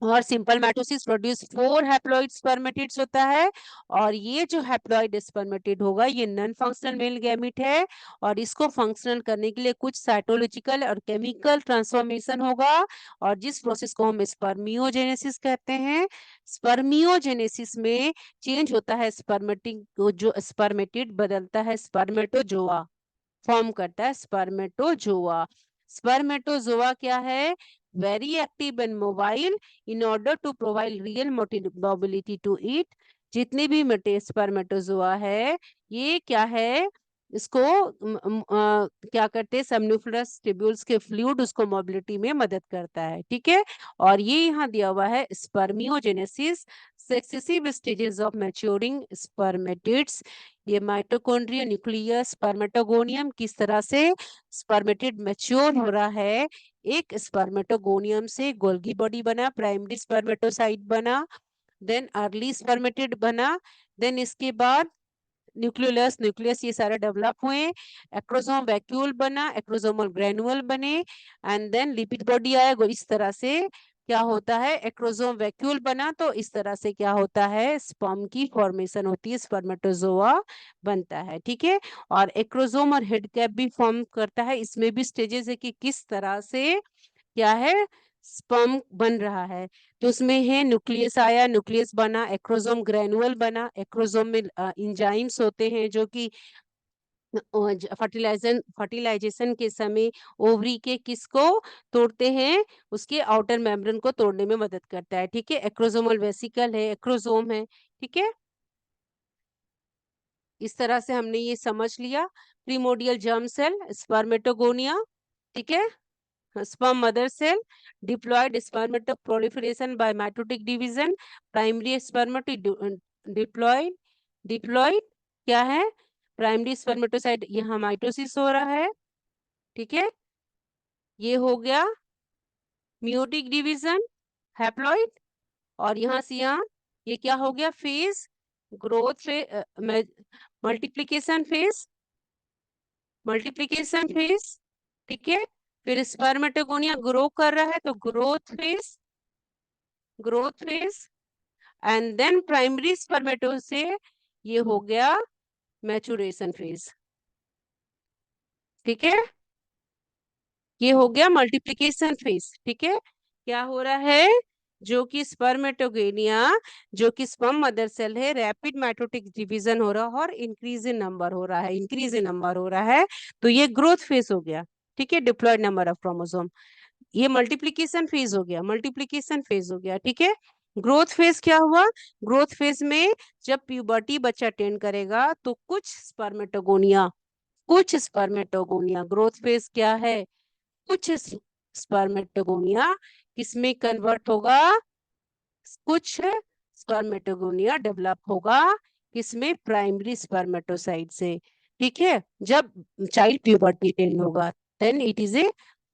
और simple mitosis produce 4 haploid spermatids होता है। और ये जो हैप्लॉइड स्पर्मेटिड होगा ये नॉन फंक्शनल मेल गैमीट है, और इसको फंक्शनल करने के लिए कुछ साइटोलॉजिकल और केमिकल ट्रांसफॉर्मेशन होगा, और जिस प्रोसेस को हम स्पर्मियोजेनेसिस कहते हैं। स्पर्मियोजेनेसिस में चेंज होता है स्पर्मेटिड, जो स्पर्मेटिड बदलता है स्पर्मेटोजोआ, फॉर्म करता है स्पर्मेटोजोआ। स्पर्मेटोजोआ क्या है? Very active and mobile in order to provide real mobility to it. जितने भी स्पर्मेटोजोआ है ये क्या है, इसको क्या करते हैं, समनिफरस ट्यूब्यूल्स के फ्लूइड उसको मोबिलिटी में मदद करता है। ठीक है, और ये यहाँ दिया हुआ है spermiogenesis, successive stages of maturing spermatids. ये माइटोकॉन्ड्रिया, न्यूक्लियस, स्पर्मेटोगोनियम किस तरह से स्पर्मेटिड मैच्योर हो रहा है। एक स्पर्मेटोगोनियम से गोल्गी बॉडी बना, प्राइमरी स्पर्मेटोसाइट बना, देन अर्ली स्पर्मेटिड बना, देन इसके बाद न्यूक्लियस, न्यूक्लियस ये सारे डेवलप हुए, एक्रोसोम वैक्यूल बना, एक्रोसोमल ग्रेनुअल बने, एंड देन लिपिड बॉडी आया। इस तरह से क्या होता है, एक्रोसोम वैक्यूल बना, तो इस तरह से क्या होता है, स्पर्म की फॉर्मेशन होती है, स्पर्मेटोजोआ बनता है। ठीक है, और एक्रोसोम और हेड कैप भी फॉर्म करता है। इसमें भी स्टेजेस है कि किस तरह से क्या है, स्पर्म बन रहा है। तो उसमें है न्यूक्लियस आया, न्यूक्लियस बना, एक्रोसोम ग्रेनुअल बना, एक्रोसोम में इंजाइम्स होते हैं जो कि फर्टिलाइजेशन के समय ओवरी के किसको तोड़ते हैं, उसके आउटर मेम्ब्रेन को तोड़ने में मदद करता है। ठीक है, एक्रोसोमल वेसिकल है, एक्रोसोम है। ठीक है, इस तरह से हमने ये समझ लिया। Primordial germ cell, spermatogonia. ठीक है, sperm mother cell, diploid spermatic proliferation by mitotic division, primary spermatic diploid, diploid क्या है, प्राइमरी स्पर्मेटोसाइट, यहाँ माइटोसिस हो रहा है। ठीक है, ये हो गया म्यूटिक डिवीजन, हैप्लॉइड, और यहाँ से यहाँ ये क्या हो गया, phase, growth phase, multiplication phase, multiplication phase. ठीक है, फिर स्पर्मेटोगोनिया ग्रो कर रहा है तो growth phase, growth phase, and then primary spermato से ये हो गया मैचुरेशन फेज। ठीक है, ये हो गया मल्टीप्लिकेशन फेज। ठीक है, क्या हो रहा है, जो कि स्पर्मेटोगेनिया, जो कि स्पर्म मदर सेल है, रैपिड माइटोटिक डिवीजन हो रहा है और इंक्रीज इन नंबर हो रहा है, इंक्रीज इन नंबर हो रहा है, तो ये ग्रोथ फेज हो गया। ठीक है, डिप्लॉयड नंबर ऑफ क्रोमोसोम, ये मल्टीप्लिकेशन फेज हो गया, मल्टीप्लिकेशन फेज हो गया। ठीक है, ग्रोथ फेज क्या हुआ, ग्रोथ फेज में जब प्यूबर्टी बच्चा अटेंड करेगा तो कुछ स्पर्मेटोगोनिया, ग्रोथ फेज क्या है, कुछ स्पर्मेटोगोनिया किसमें कन्वर्ट होगा, कुछ स्पर्मेटोगोनिया डेवलप होगा किसमें, प्राइमरी स्पर्मेटोसाइट से। ठीक है, जब चाइल्ड प्यूबर्टी अटेंड होगा then it is a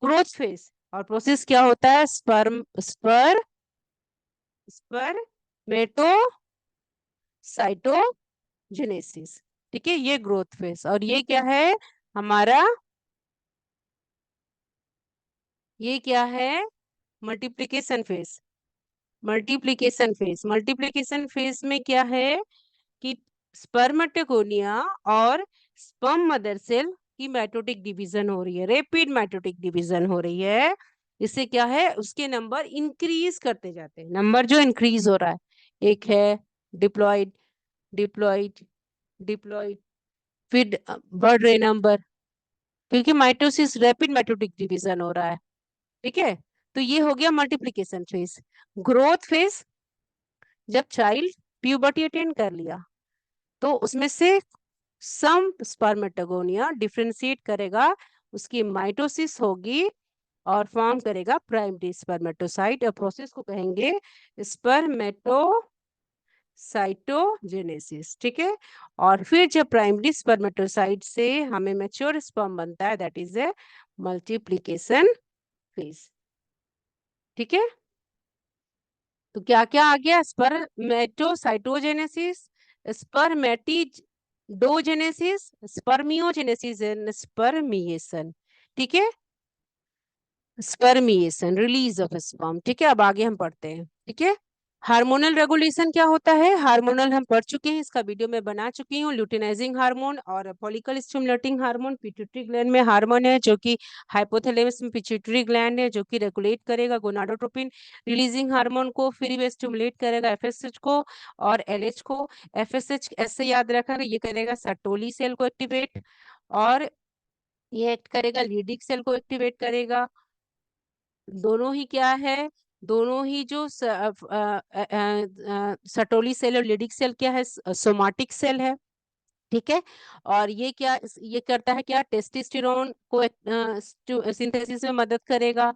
growth phase, और प्रोसेस क्या होता है, स्पर्मेटोसाइटोजेनेसिस। ठीक है, ये ग्रोथ फेज, और ये क्या है हमारा, ये क्या है, मल्टीप्लिकेशन फेज। मल्टीप्लिकेशन फेज में क्या है कि स्पर्मेटोगोनिया और स्पर्म मदर सेल की माइटोटिक डिवीजन हो रही है, रैपिड माइटोटिक डिवीजन हो रही है। इससे क्या है, उसके नंबर इंक्रीज करते जाते हैं, नंबर जो इंक्रीज हो रहा है, एक है डिप्लॉइड, डिप्लॉइड, डिप्लॉइड, फिर बढ़ रहे नंबर, क्योंकि माइटोसिस रैपिड माइटोटिक डिवीजन हो रहा है। ठीक है, तो ये हो गया मल्टीप्लिकेशन फेज। ग्रोथ फेज, जब चाइल्ड प्यूबर्टी अटेंड कर लिया तो उसमें से सम स्पर्मेटोगोनिया डिफरेंशिएट करेगा, उसकी माइटोसिस होगी और फॉर्म करेगा प्राइमरी स्पर्मेटोसाइट, और प्रोसेस को कहेंगे स्पर्मेटोसाइटोजेनेसिस। ठीक है, और फिर जब प्राइमरी स्पर्मेटोसाइट से हमें मैच्योर स्पर्म बनता है that is a multiplication phase. ठीक है, तो क्या क्या आ गया, स्पर्मेटोसाइटोजेनेसिस, स्पर्मेटिडोजेनेसिस, स्पर्मियोजेनेसिस एंड स्पर्मिएशन। ठीक है, स्पर्मिएशन, रिलीज ऑफ स्पर्म। ठीक है, अब आगे हम पढ़ते हैं। ठीक है, हार्मोनल रेगुलेशन क्या होता है? हार्मोनल हम पढ़ चुके हैं, इसका वीडियो मैं बना चुकी हूँ। ल्यूटिनाइजिंग हार्मोन और follicle stimulating hormone. Pituitary gland में हार्मोन है जो कि हाइपोथैलेमस में पिट्यूटरी ग्लैंड है जो कि रेगुलेट करेगा गोनाडोट्रोपिन रिलीजिंग हार्मोन को, फिर वे स्टिमुलेट करेगा एफएसएच को और एलएच को। एफएसएच ऐसे याद रखा, ये करेगा सर्टोली सेल को एक्टिवेट, और ये एक्ट करेगा लीडिक सेल को एक्टिवेट करेगा। दोनों ही क्या है, दोनों ही जो सटोली सेल और लिडिक सेल क्या है, सोमाटिक सेल है। ठीक है, और ये क्या, ये करता है क्या, टेस्टोस्टेरोन को सिंथेसिस में मदद करेगा।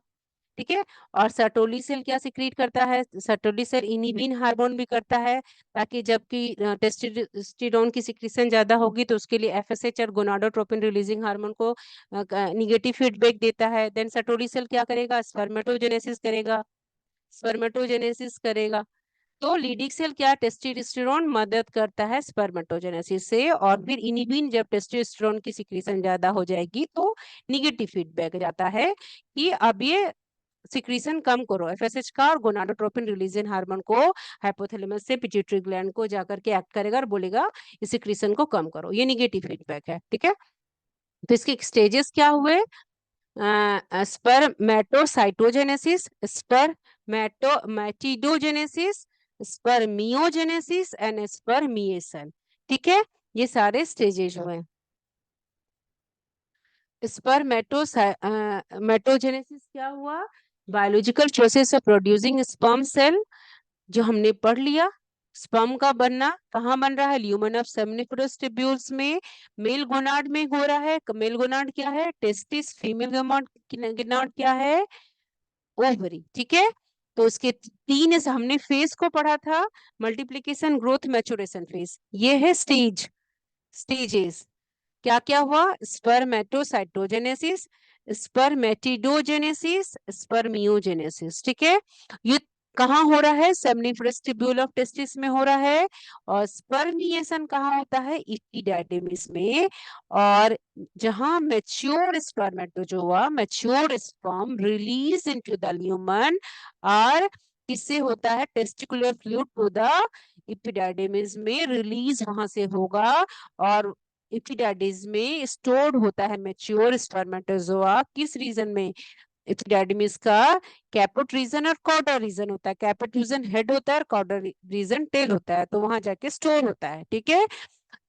ठीक है, और सर्टोली सेल क्या सिक्रीट करता है, सर्टोली सेल इनिबिन हार्मोन भी करता है, ताकि जबकि टेस्टोस्टेरोन की सिक्रीशन ज्यादा होगी तो उसके लिए एफएसएच और गोनाडोट्रोपिन रिलीजिंग हार्मोन को निगेटिव फीडबैक देता है। देन सर्टोली सेल क्या करेगा, स्पर्मेटोजेनेसिस करेगा, स्पर्मेटोजेनेसिस करेगा। तो लीडिंग सेल क्या, टेस्टोस्टेरोन मदद करता है स्पर्मेटोजेनेसिस से, और फिर इनिबिन जब टेस्टोस्टेरोन की सिक्रीशन ज्यादा हो जाएगी तो निगेटिव फीडबैक जाता है कि अब ये सिक्रीशन कम करो एफएसएच का, और गोनाडोट्रोपिन रिलीजन हार्मोन को हाइपोथैलेमस से पिट्यूटरी ग्लैंड को जाकर के एक्ट करेगा और बोलेगा इस सिक्रीशन को कम करो। ये निगेटिव फीडबैक है। ठीक है, तो इसके स्टेजेस क्या हुए, स्पर्मेटोसाइटोजेनेसिस, स्पर्मेटोमेटिडोजेनेसिस, स्पर्मियोजेनेसिस एंड स्पर्मिएशन। ठीक है, ये सारे स्टेजेस हुए। स्पर्मेटोजेनेसिस क्या हुआ, biological process of producing sperm cell, जो हमने पढ़ लिया। स्पर्म का बनना कहाँ बन रहा है, ल्यूमन ऑफ सेमनिफरस ट्यूब्यूल्स में, मेल गोनाड में हो रहा है। मेल गोनाड क्या है, टेस्टिस, फीमेल गोनाड क्या है, ओवरी। ठीक है, तो उसके तीन हमने फेज को पढ़ा था, मल्टीप्लिकेशन, ग्रोथ, मैचुरेशन फेज। ये है स्टेजेस। क्या क्या हुआ, स्पर्मेटोसाइटोजेनेसिस, स्पर्मेटिडोजेनेसिस, स्पर्मियोजेनेसिस। ठीक है, ये कहाँ हो रहा है, सेमनिफरस ट्यूब्यूल ऑफ टेस्टिस में हो रहा है। और स्पर्मिएशन कहाँ होता है, इपिडाइडिमिस में। और जहां mature spermatozoa, mature sperm release into the lumen, और किससे होता है, टेस्टिकुलर फ्लूइड टू द इपिडाइडिमिस में रिलीज वहां से होगा, और एपिडाइडिस में स्टोर्ड होता है मैच्योर स्पर्मेटोजोआ। किस रीजन में, एपिडाइडिमिस का कैपोट रीजन और कॉर्डर रीजन होता है। कैपोट रीजन हेड होता है और कॉर्डर रीजन टेल होता है, तो वहां जाके स्टोर होता है। ठीक है,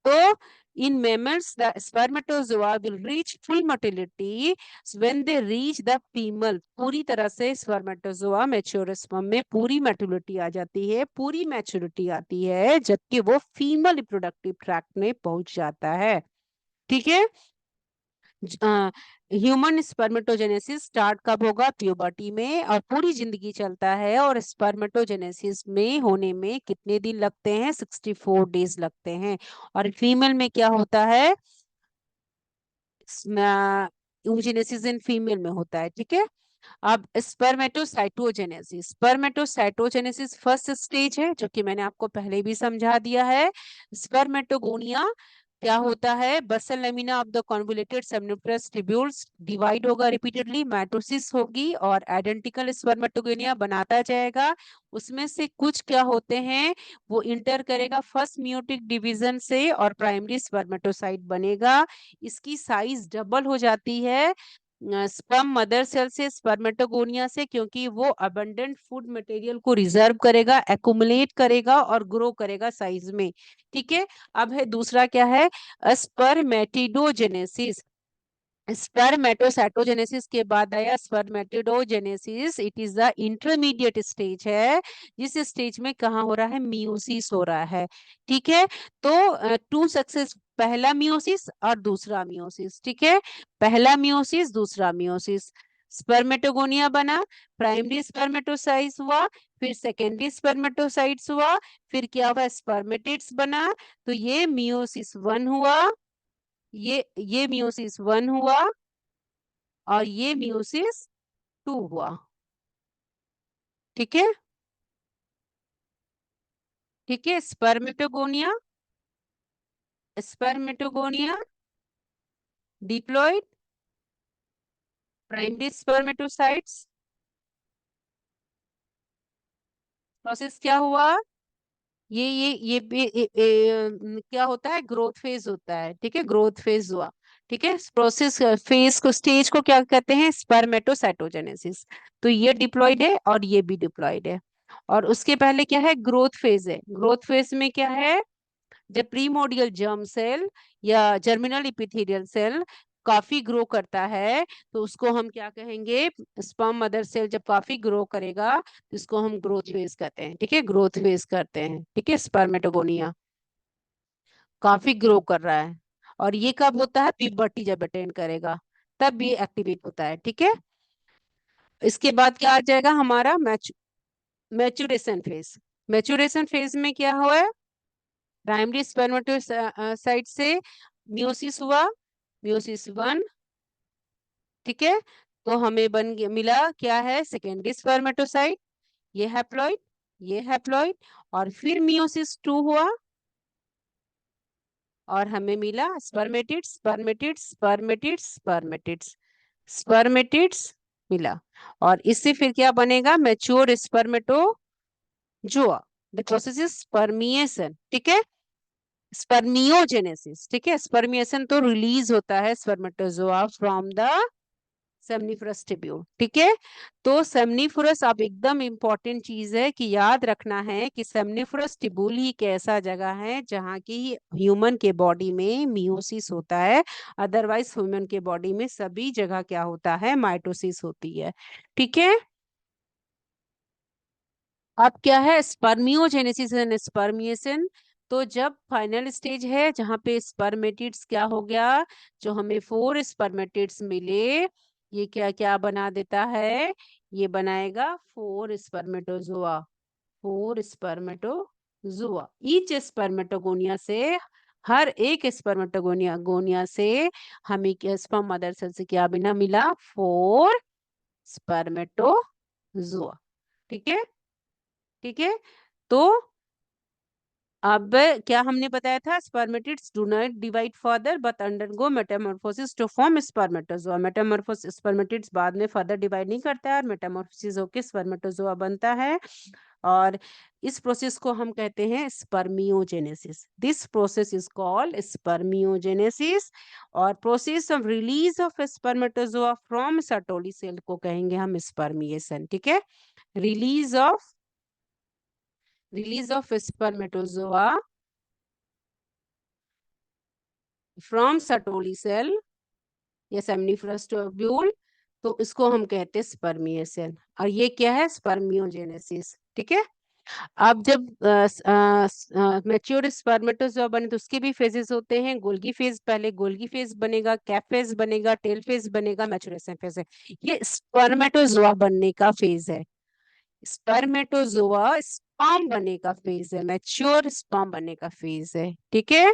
तो in mammals the spermatozoa will reach full motility when they reach the female। पूरी तरह से स्पर्मेटोजोआ मैच्योर स्पर्म में पूरी मैच्योरिटी आ जाती है, पूरी मैच्योरिटी आती है जबकि वो फीमेल रिप्रोडक्टिव ट्रैक्ट में पहुंच जाता है। ठीक है, ह्यूमन स्पर्मेटोजेनेसिस स्टार्ट कब होगा, प्यूबर्टी में, और पूरी जिंदगी चलता है। और स्पर्मेटोजेनेसिस में होने में कितने दिन लगते हैं, 64 डेज लगते हैं। और फीमेल में क्या होता है, यूजेनेसिस इन फीमेल में होता है। ठीक है, अब स्पर्मेटोसाइटोजेनेसिस, स्पर्मेटोसाइटोजेनेसिस फर्स्ट स्टेज है जो कि मैंने आपको पहले भी समझा दिया है। स्पर्मेटोगोनिया क्या होता है, basal lamina of the convoluted seminiferous tubules divide होगा रिपीटेडली, माइटोसिस होगी और आइडेंटिकल स्पर्मेटोगोनिया बनाता जाएगा। उसमें से कुछ क्या होते हैं, वो इंटर करेगा फर्स्ट मियोटिक डिवीजन से और प्राइमरी स्पर्मेटोसाइट बनेगा। इसकी साइज डबल हो जाती है स्पर्म मदर सेल से, स्पर्मेटोगोनिया से, क्योंकि वो अबंडेंट फूड मटेरियल को रिजर्व करेगा, एक्युमुलेट करेगा और ग्रो करेगा साइज में। ठीक है, अब है दूसरा क्या है, स्पर्मेटिडोजेनेसिस। स्पर्मेटोसाइटोजेनेसिस के बाद आया spermatidogenesis, it is the intermediate stage है, जिस स्टेज में कहाँ हो रहा है, मियोसिस हो रहा है। ठीक है, तो टू सक्सेस, पहला मियोसिस और दूसरा मियोसिस। ठीक है, पहला मियोसिस दूसरा मियोसिस, स्पर्मेटोगोनिया बना, प्राइमरी स्पर्मेटोसाइट्स हुआ, फिर सेकेंडरी स्पर्मेटोसाइट्स हुआ, फिर क्या हुआ, स्पर्मेटिड्स बना। तो ये मियोसिस वन हुआ, ये मियोसिस वन हुआ, और ये मियोसिस टू हुआ। ठीक है, ठीक है, spermatogonia, spermatogonia, diploid, primary spermatocytes, process क्या हुआ, क्या होता है, ग्रोथ फेज होता है, ठीक है, ग्रोथ फेज हुआ, ठीक है, प्रोसेस फेज को, स्टेज को क्या कहते हैं, स्पर्मेटोसाइटोजेनेसिस। तो ये डिप्लॉयड है और ये भी डिप्लॉयड है। और उसके पहले क्या है, ग्रोथ फेज है। ग्रोथ फेज में क्या है, जब प्रीमोडियल जर्म सेल या जर्मिनल इपिथेलियल सेल काफी ग्रो करता है, तो उसको हम क्या कहेंगे, स्पर्म मदर सेल जब काफी ग्रो करेगा तो इसको हम ग्रोथ फेज कहते हैं, ठीक है, ग्रोथ फेज करते हैं, ठीक है, स्पर्मेटोगोनिया काफी ग्रो कर रहा है। और ये कब होता है, प्यूबर्टी जब अटेंड करेगा तब ये एक्टिवेट होता है, ठीक है। इसके बाद क्या आ जाएगा हमारा, मैचुरेशन फेज। मैचुरेशन फेज में क्या हुआ है, प्राइमरी स्पर्मेटोसाइट से मियोसिस हुआ, मियोसिस वन, ठीक है। तो हमें मिला क्या है, सेकेंडरी स्पर्मेटोसाइट, ये हैप्लॉइड, ये हैप्लॉइड, और फिर मियोसिस टू हुआ और हमें मिला spermatids, spermatids, spermatids, spermatids, spermatids मिला। और इससे फिर क्या बनेगा, mature spermatozoa. The process is spermiation, ठीक है, स्पर्मियोजेनेसिस, ठीक है, स्पर्मिएशन तो रिलीज होता है स्पर्मेटोजोआ फ्रॉम द सेमनीफरस टिब्यूल, ठीक है। तो सेमनीफरस, अब एकदम इंपॉर्टेंट चीज है कि याद रखना है कि सेमनीफरस टिब्यूल ही एक ऐसा जगह है जहाँ की ह्यूमन के बॉडी में मियोसिस होता है। अदरवाइज ह्यूमन के बॉडी में सभी जगह क्या होता है, माइटोसिस होती है, ठीक है। अब क्या है, स्पर्मियोजेनेसिस एंड स्पर्मिएशन। तो जब फाइनल स्टेज है जहां पे स्पर्मेटिड्स क्या हो गया, जो हमें 4 स्पर्मेटिड्स मिले, ये क्या क्या बना देता है, ये बनाएगा 4 स्पर्मेटोजोआ, 4 स्पर्मेटोजोआ। ईच स्पर्मेटोगोनिया से, हर एक स्पर्मेटोगोनिया गोनिया से हमें क्या, स्पर्म मदर सेल से क्या बिना मिला, 4 स्पर्मेटोजोआ, ठीक है, ठीक है। तो अब क्या हमने बताया था, spermatids do not divide further but undergo metamorphosis to form spermatozoa. Metamorphosis, spermatids बाद में फर्दर डिवाइड नहीं करता है और मेटामॉर्फोसिस होकर स्पर्मेटोजोआ बनता है। और इस प्रोसेस को हम कहते हैं spermiogenesis. This process is called spermiogenesis. और process of release of spermatozoa from Sertoli cell को कहेंगे हम स्पर्मिएशन, ठीक है। Release of, release of spermatozoa from Sertoli cell या सेमनीफरस ट्यूब्यूल, तो इसको हम कहते हैं स्पर्मिएशन। और ये क्या है, स्पर्मियोजेनेसिस, ठीक है। अब जब मैच्योर स्पर्मेटोजोआ बने तो उसके भी फेजेस होते हैं। गोल्गी फेज, पहले गोल्गी फेज बनेगा, कैप फेज बनेगा, टेल फेज बनेगा, मैच्योरेशन फेज है। ये स्पर्मेटोजोआ बनने का फेज है। स्पर्मेटोजोआ स्पर्म बनने का फेज है, मैच्योर स्पर्म बनने का फेज है, ठीक है।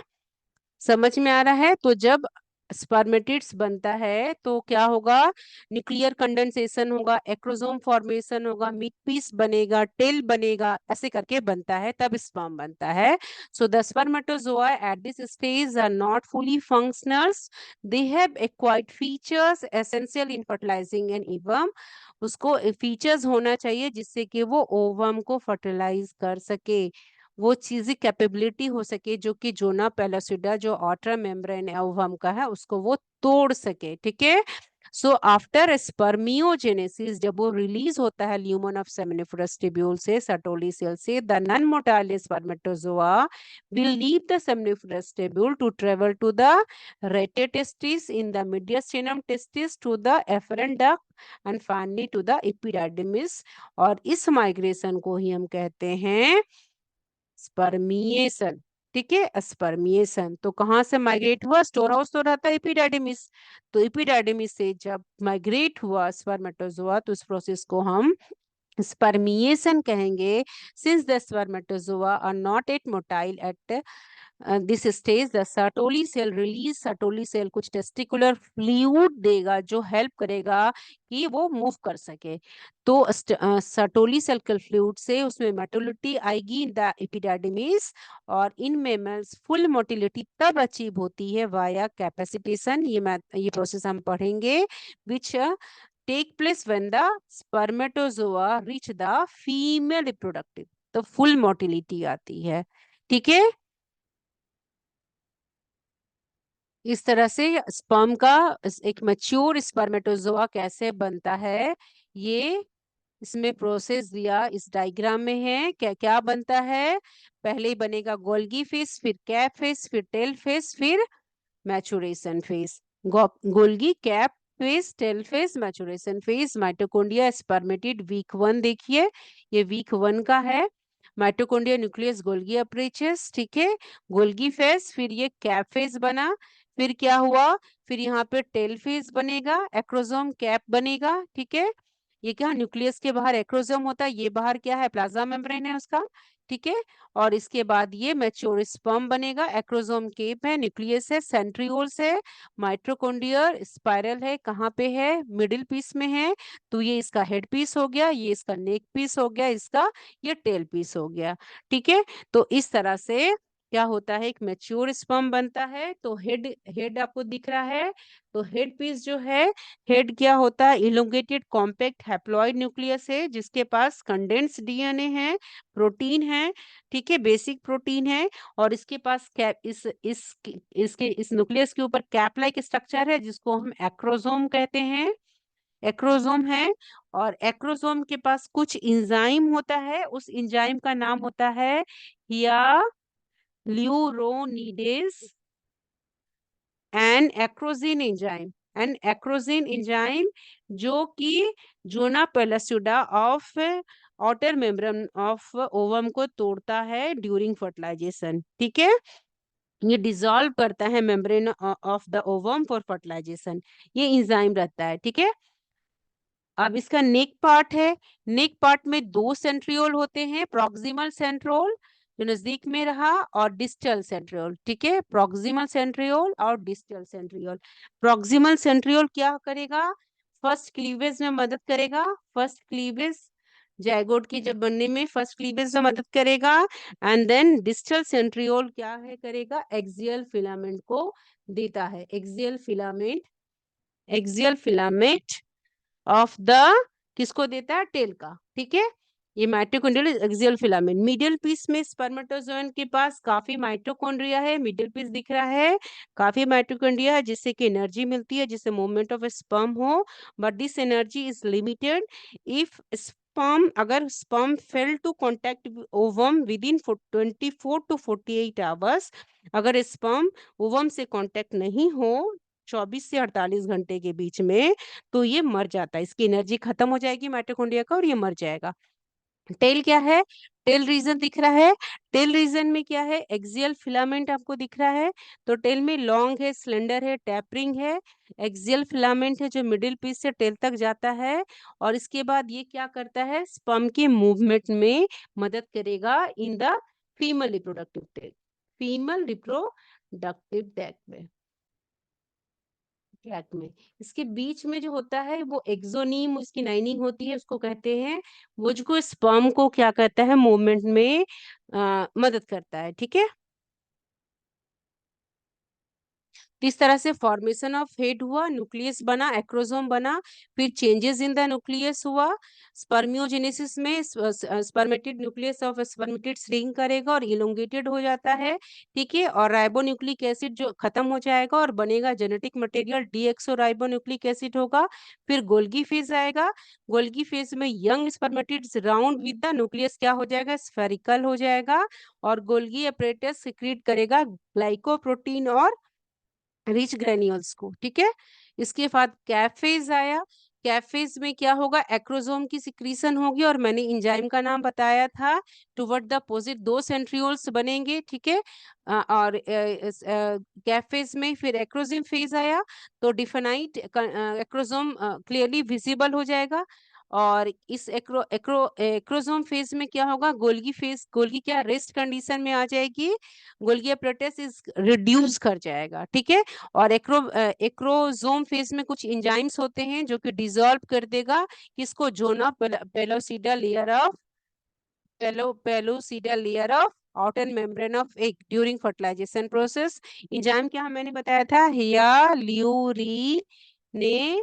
समझ में आ रहा है। तो जब स्पर्मेटिड्स बनता है तो क्या होगा, न्यूक्लियर कंडेंसेशन होगा, एक्रोसोम फॉर्मेशन होगा, मीट पीस बनेगा, टेल बनेगा, ऐसे करके बनता है, तब स्पर्म बनता है। So the spermatozoa at this stage are not fully functionals, they have acquired features essential in fertilizing an ovum. उसको फीचर्स होना चाहिए जिससे कि वो ओवम को फर्टिलाइज कर सके, वो चीजें कैपेबिलिटी हो सके जो कि जोना पेलोसिडा जो आउटर मेम्ब्रेन ओवम का है उसको वो तोड़ सके, ठीक है। सो आफ्टर स्पर्मियोजेनेसिस, जब वो रिलीज होता है ल्यूमन ऑफ सेमिनिफरस ट्यूब्यूल से, सर्टोली सेल से, the non motile spermatozoa will leave the seminiferous tubule to travel to the rete testis in the mediastinum testis to the efferent duct and finally to the epididymis. और इस migration को ही हम कहते हैं spermiation, ठीक है, spermiation. तो कहाँ से माइग्रेट हुआ, स्टोर हाउस तो रहता है एपिडाइडिमिस, तो एपिडाइडिमिस से जब माइग्रेट हुआ स्पर्मेटोजोआ तो इस प्रोसेस को हम स्पर्मिएशन कहेंगे। Since the spermatozoa are not at motile at this stage the Sertoli cell release, Sertoli cell कुछ टेस्टिकुलर फ्लूइड देगा जो हेल्प करेगा कि वो मूव कर सके। तो सर्टोली सेल के फ्लूइड से उसमें मोटिलिटी आएगी इन द एपिडार्मिस, और इन मेमल्स फुल मोटिलिटी तब अचीव होती है वाया कैपेसिटेशन, ये प्रोसेस हम पढ़ेंगे, which take place when the spermatozoa reach the female reproductive, तो फुल मोटिलिटी आती है। ठीक है, इस तरह से स्पर्म का एक मैच्योर स्पर्मेटोजोआ कैसे बनता है, ये इसमें प्रोसेस दिया इस डायग्राम में है। क्या क्या बनता है, पहले ही बनेगा गोल्गी फेस, फिर कैप फेस, फिर टेल फेस, फिर maturation phase. Golgi, cap phase, tail phase, maturation phase. Mitochondria spermatid week 1 देखिए, ये वीक 1 का है। माइटोकॉन्ड्रिया न्यूक्लियस गोल्गी अप्रेचस, ठीक है, गोल्गी फेज, फिर ये कैप फेज बना, फिर क्या हुआ, फिर यहाँ पे टेल फेज बनेगा, एक्रोसोम कैप बनेगा, ठीक है। ये क्या, न्यूक्लियस के बाहर एक्रोसोम होता है, ये बाहर क्या है, प्लाज्मा मेम्ब्रेन है उसका, ठीक है। और इसके बाद ये मैच्योर स्पर्म बनेगा, एक्रोसोम केप है, न्यूक्लियस है, सेंट्रियोल्स है, माइटोकॉन्ड्रिया स्पाइरल है, कहाँ पे है, मिडिल पीस में है। तो ये इसका हेड पीस हो गया, ये इसका नेक पीस हो गया, इसका ये टेल पीस हो गया, ठीक है। तो इस तरह से क्या होता है, एक मैच्योर स्पर्म बनता है। तो हेड हेड आपको दिख रहा है, तो हेड पीस जो है, हेड क्या होता है, इलोंगेटेड कॉम्पैक्ट हैप्लॉइड न्यूक्लियस है जिसके पास कंडेंस डीएनए है, प्रोटीन है, ठीक है, बेसिक प्रोटीन है, और इसके पास कैप इस न्यूक्लियस के ऊपर कैप लाइक स्ट्रक्चर है जिसको हम एक्रोसोम कहते हैं, एक्रोसोम है। और एक्रोसोम के पास कुछ इंजाइम होता है, उस इंजाइम का नाम होता है hyaluronidase and acrosin enzyme, and acrosin enzyme जो कि zona pellucida of outer membrane of ovum को तोड़ता है ड्यूरिंग फर्टिलाइजेशन, ठीक है। ये डिसॉल्व करता है membrane of the ovum for fertilization, ये इंजाइम रहता है, ठीक है। अब इसका नेक पार्ट है, नेक पार्ट में दो सेंट्रियोल होते हैं, प्रॉक्सिमल सेंट्रियोल जो नजदीक में रहा, और डिस्टल सेंट्रियोल, ठीक है, प्रॉक्सिमल सेंट्रियोल और डिस्टल सेंट्रियोल। प्रॉक्सिमल सेंट्रियोल क्या करेगा, फर्स्ट क्लीवेज में मदद करेगा, फर्स्ट क्लीवेज जायगोट की जब बनने में फर्स्ट क्लीवेज में मदद करेगा। एंड देन डिस्टल सेंट्रियोल क्या है करेगा, एक्सियल फिलामेंट को देता है, axial filament, axial filament of the किसको देता है, टेल का, ठीक है। ये mitochondrial axial filament. Middle piece में स्पर्मेटोजोन के पास काफी माइटोकॉन्ड्रिया है, मिडिल पीस दिख रहा है, काफी माइटोकॉन्ड्रिया है जिससे कि एनर्जी मिलती है, जिससे मूवमेंट ऑफ स्पर्म हो, but this energy is limited if sperm, अगर sperm fail to contact ovum within 24 to 48 hours, अगर स्पर्म ओवम से कॉन्टेक्ट नहीं हो 24 से 48 घंटे के बीच में, तो ये मर जाता है, इसकी एनर्जी खत्म हो जाएगी माइटोकॉन्ड्रिया का और ये मर जाएगा। टेल क्या है, टेल रीजन दिख रहा है, टेल रीजन में क्या है, एक्सियल फिलामेंट आपको दिख रहा है। तो टेल में लॉन्ग है, स्लेंडर है, टैपरिंग है, एक्सियल फिलामेंट है जो मिडिल पीस से टेल तक जाता है, और इसके बाद ये क्या करता है, स्पर्म के मूवमेंट में मदद करेगा in the female reproductive tail, female reproductive tract में, ट्रैक में। इसके बीच में जो होता है वो एक्सोनीम, उसकी लाइनिंग होती है, उसको कहते हैं, वो जो स्पर्म को क्या कहता है, मूवमेंट में मदद करता है, ठीक है। तो इस तरह से फॉर्मेशन ऑफ हेड हुआ, न्यूक्लियस बना, एक्रोसोम बना, फिर चेंजेस इन द न्यूक्लियस हुआ, स्पर्मियोजेनेसिस में spermatid nucleus of spermatid shrink करेगा और इलोंगेटेड हो जाता है, ठीक है। और राइबोन्यूक्लिक एसिड जो खत्म हो जाएगा और बनेगा जेनेटिक मटेरियल डीएक्सो राइबोन्यूक्लिक एसिड होगा। फिर गोल्गी फेज आएगा, गोल्गी फेज में young spermatids round with the nucleus क्या हो जाएगा, स्फेरिकल हो जाएगा, और गोल्गी अपरेटस सिक्रीट करेगा ग्लाइकोप्रोटीन और रिच ग्रेन्यूल्स को, ठीक है। इसके बाद कैफेज आया, कैफेज में क्या होगा, एक्रोसोम की सिक्रीशन होगी, और मैंने इंजाइम का नाम बताया था, टुवर्ड द अपोजिट दो सेंट्रियोल्स बनेंगे, ठीक है। और कैफेज में फिर एक्रोजिन फेज आया, तो डिफाइनाइट एक्रोसोम क्लियरली विजिबल हो जाएगा, और इस एक्रोसोम फेज में क्या होगा, गोल्गी फेज, गोल्गी क्या रेस्ट कंडीशन में आ जाएगी, गोल्गी एपरेटस इज रिड्यूस कर जाएगा, ठीक है। और एक्रोसोम फेज में कुछ एंजाइम्स होते हैं जो कि डिसॉल्व कर देगा किसको, zona pellucida layer of pellucida layer of outer membrane of egg during fertilization process. Enzyme क्या मैंने बताया था, हियाल्यूरी ने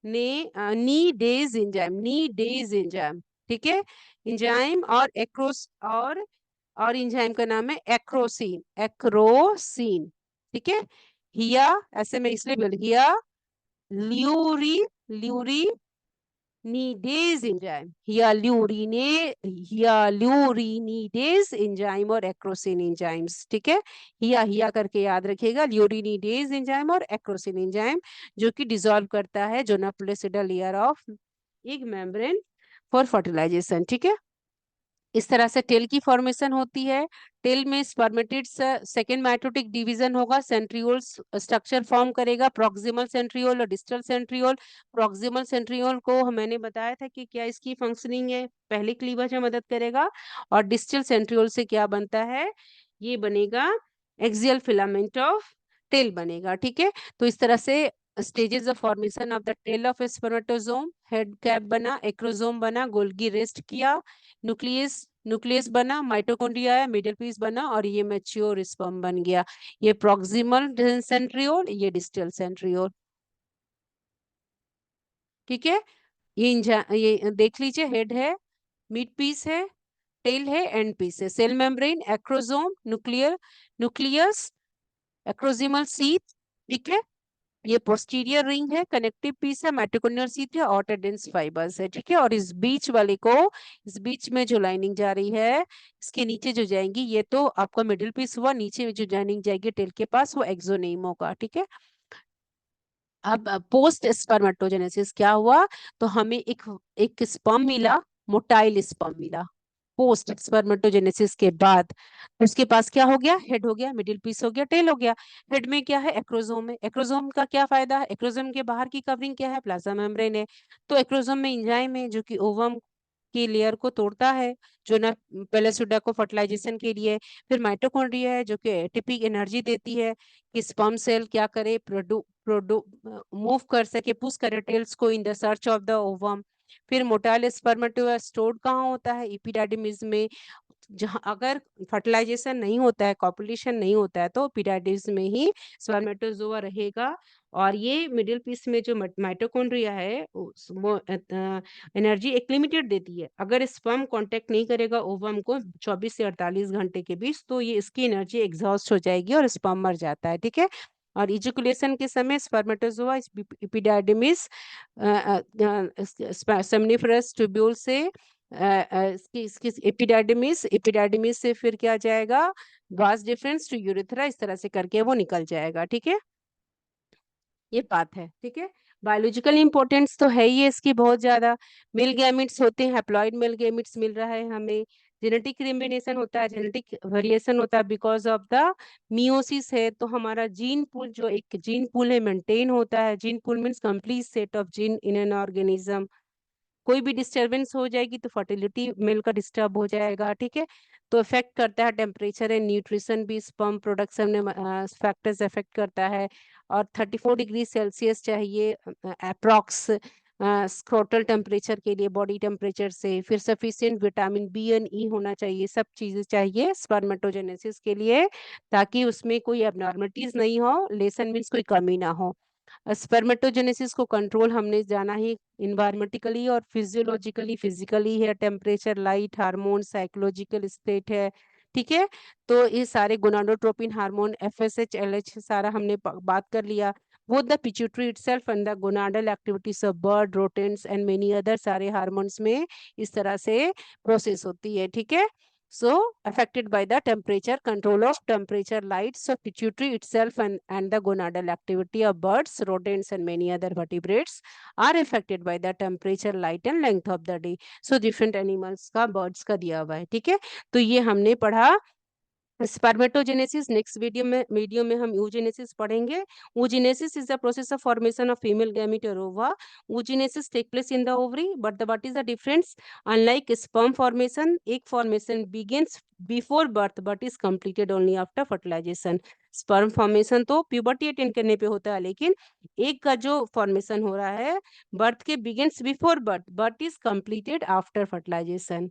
नीडेज एंजाइम, नीडेज एंजाइम, ठीक है। एंजाइम और एक्रोस और एंजाइम का नाम है एक्रोसिन, एक्रोसिन, ठीक है। हिया ऐसे में इसलिए बोल hyaluronidase enzyme, hyaluronidase enzyme और एक्रोसिन एंजाइम्स, ठीक है। हिया करके याद रखिएगा, ल्यूरिनीडेज एंजाइम और एक्रोसिन एंजाइम जो कि डिसॉल्व करता है zona pellucida layer of egg membrane for fertilization, ठीक है। इस तरह से टेल की फॉर्मेशन होती है। टेल में स्पर्मेटिड्स सेकेंड माइटोटिक डिवीजन होगा, सेंट्रियोल स्ट्रक्चर फॉर्म करेगा, प्रॉक्सिमल सेंट्रियोल और डिस्टल सेंट्रियोल। प्रॉक्सिमल सेंट्रियोल को मैंने बताया था कि क्या इसकी फंक्शनिंग है, पहले क्लीवेज में मदद करेगा। और डिस्टल सेंट्रियोल से क्या बनता है, ये बनेगा एक्सियल फिलामेंट ऑफ टेल बनेगा, ठीक है। तो इस तरह से stages of formation of the tail of spermatozoon, head cap बना, एक्रोजोम बना, गोल्गी रेस्ट किया, न्यूक्लियस न्यूक्लियस बना, माइटोकॉन्ड्रिया आया, मिडिल पीस बना और ये मैच्योर स्पर्म बन गया। ये प्रॉक्सिमल सेंट्रियोल, ये डिस्टल सेंट्रियोल, ठीक है। ये देख लीजिए, हेड है, मिड पीस है, टेल है, एंड पीस है, cell membrane, acrosome, nucleus, acrosomal sheath, ठीक है। ये पोस्टीरियर रिंग है, कनेक्टिव पीस है, माइटोकॉन्ड्रियल सीथ है, outer dense फाइबर्स है, ठीक है। और इस बीच वाले को, इस बीच में जो लाइनिंग जा रही है, इसके नीचे जो जाएंगी, ये तो आपका मिडिल पीस हुआ, नीचे जो लाइनिंग जाएगी टेल के पास वो एक्सोनेम होगा, ठीक है। अब पोस्ट स्पर्मेटोजेनेसिस क्या हुआ, तो हमें एक एक स्पर्म मिला, मोटाइल स्पर्म मिला पोस्ट स्पर्मेटोजेनेसिस के बाद। उसके पास क्या हो गया, हेड हो गया, मिडिल पीस हो गया, टेल हो गया। हेड में क्या है, एक्रोजोम है। एक्रोजोम का क्या फायदा है, एक्रोजोम के बाहर की कवरिंग क्या है, प्लाज्मा मेम्ब्रेन है। तो एक्रोजोम में एंजाइम है जो कि ओवम की लेयर को तोड़ता है, जो ना पेलेसुडा को फर्टिलाइजेशन के लिए। फिर माइटोकॉन्ड्रिया है जो कि एटीपी एनर्जी देती है कि स्पर्म सेल क्या करे, प्रोडू प्रोडू मूव कर सके, पुश करे टेल्स को in the search of the ovum. फिर मोटाइल स्पर्मेटोआ स्टोर्ड कहाँ होता है, एपिडाडिमिस में। जहाँ अगर फर्टिलाइजेशन नहीं होता है, कॉपुलेशन नहीं होता है, तो एपिडाडिमिस में ही स्पर्मेटोजोआ रहेगा। और ये मिडिल पीस में जो माइटोकॉन्ड्रिया है वो एनर्जी एक लिमिटेड देती है। अगर स्पर्म कांटेक्ट नहीं करेगा ओवम को 24 से 48 घंटे के बीच, तो ये इसकी एनर्जी एग्जॉस्ट हो जाएगी और स्पर्म मर जाता है, ठीक है। और इजुकुलेशन के समय स्पर्मेटोजोआ एपिडाडिमिस सेमनिफरस ट्यूब्यूल से इसकी एपिडाडिमिस से फिर क्या जाएगा, वास डिफरेंस टू यूरेथ्रा, इस तरह से करके वो निकल जाएगा, ठीक है। ये बात है, ठीक है। बायोलॉजिकल इंपॉर्टेंस तो है ही है इसकी बहुत ज्यादा। मेल गैमिट्स होते हैं, हैप्लॉइड मेल गैमिट्स मिल रहा है हमें। जेनेटिक रिम्बिनेशन होता है, जेनेटिक वेरिएशन होता है बिकॉज ऑफ द मियोसिस है। तो हमारा जीन पूल, जो एक जीन पूल है, मेंटेन होता है। Gene pool means complete set of gene in an organism. कोई भी डिस्टरबेंस हो जाएगी तो फर्टिलिटी मेल का डिस्टर्ब हो जाएगा, ठीक है। तो इफेक्ट करता है टेम्परेचर एंड न्यूट्रिशन भी, स्पर्म प्रोडक्शन में फैक्टर्स इफेक्ट करता है। और 34 डिग्री सेल्सियस चाहिए अप्रॉक्स स्क्रोटल टेम्परेचर के लिए, बॉडी टेम्परेचर से। फिर सफिशिएंट विटामिन बी एंड ई होना चाहिए, सब चीजें चाहिए स्पर्मेटोजेनेसिस के लिए, ताकि उसमें कोई एबनॉर्मलिटीज नहीं हो, लेसन मीन्स कोई कमी ना हो। स्पर्मेटोजेनेसिस को कंट्रोल हमने जाना ही इन्वायरमेंटिकली और फिजियोलॉजिकली, फिजिकली है, temperature, light, hormone, psychological state है, ठीक है। तो ये सारे गोनाडोट्रोपिन हार्मोन, एफएसएच, एलएच, सारा हमने बात कर लिया। Both the pituitary itself and the gonadal activities of bird, rodents and many other, सारे हार्मोन्स में इस तरह से प्रोसेस होती है, ठीक है। So affected by the temperature, control of temperature, light. So pituitary itself and the gonadal activity of birds, rodents and many other vertebrates are affected by the temperature, light and length of the day. So different animals का birds का दिया हुआ है, ठीक है। तो ये हमने पढ़ा स्पर्मेटोजेनेसिस नेक्स्ट वीडियो में हम यूजेनेसिस पढ़ेंगे। Oogenesis is the process of formation of female gamete और ova. Oogenesis take place in the ovary, but what is the difference? Unlike sperm formation, egg formation begins before birth but is completed only after fertilization. Sperm formation तो puberty attend करने पे होता है, लेकिन egg का जो formation हो रहा है बर्थ के begins before birth but is completed after fertilisation.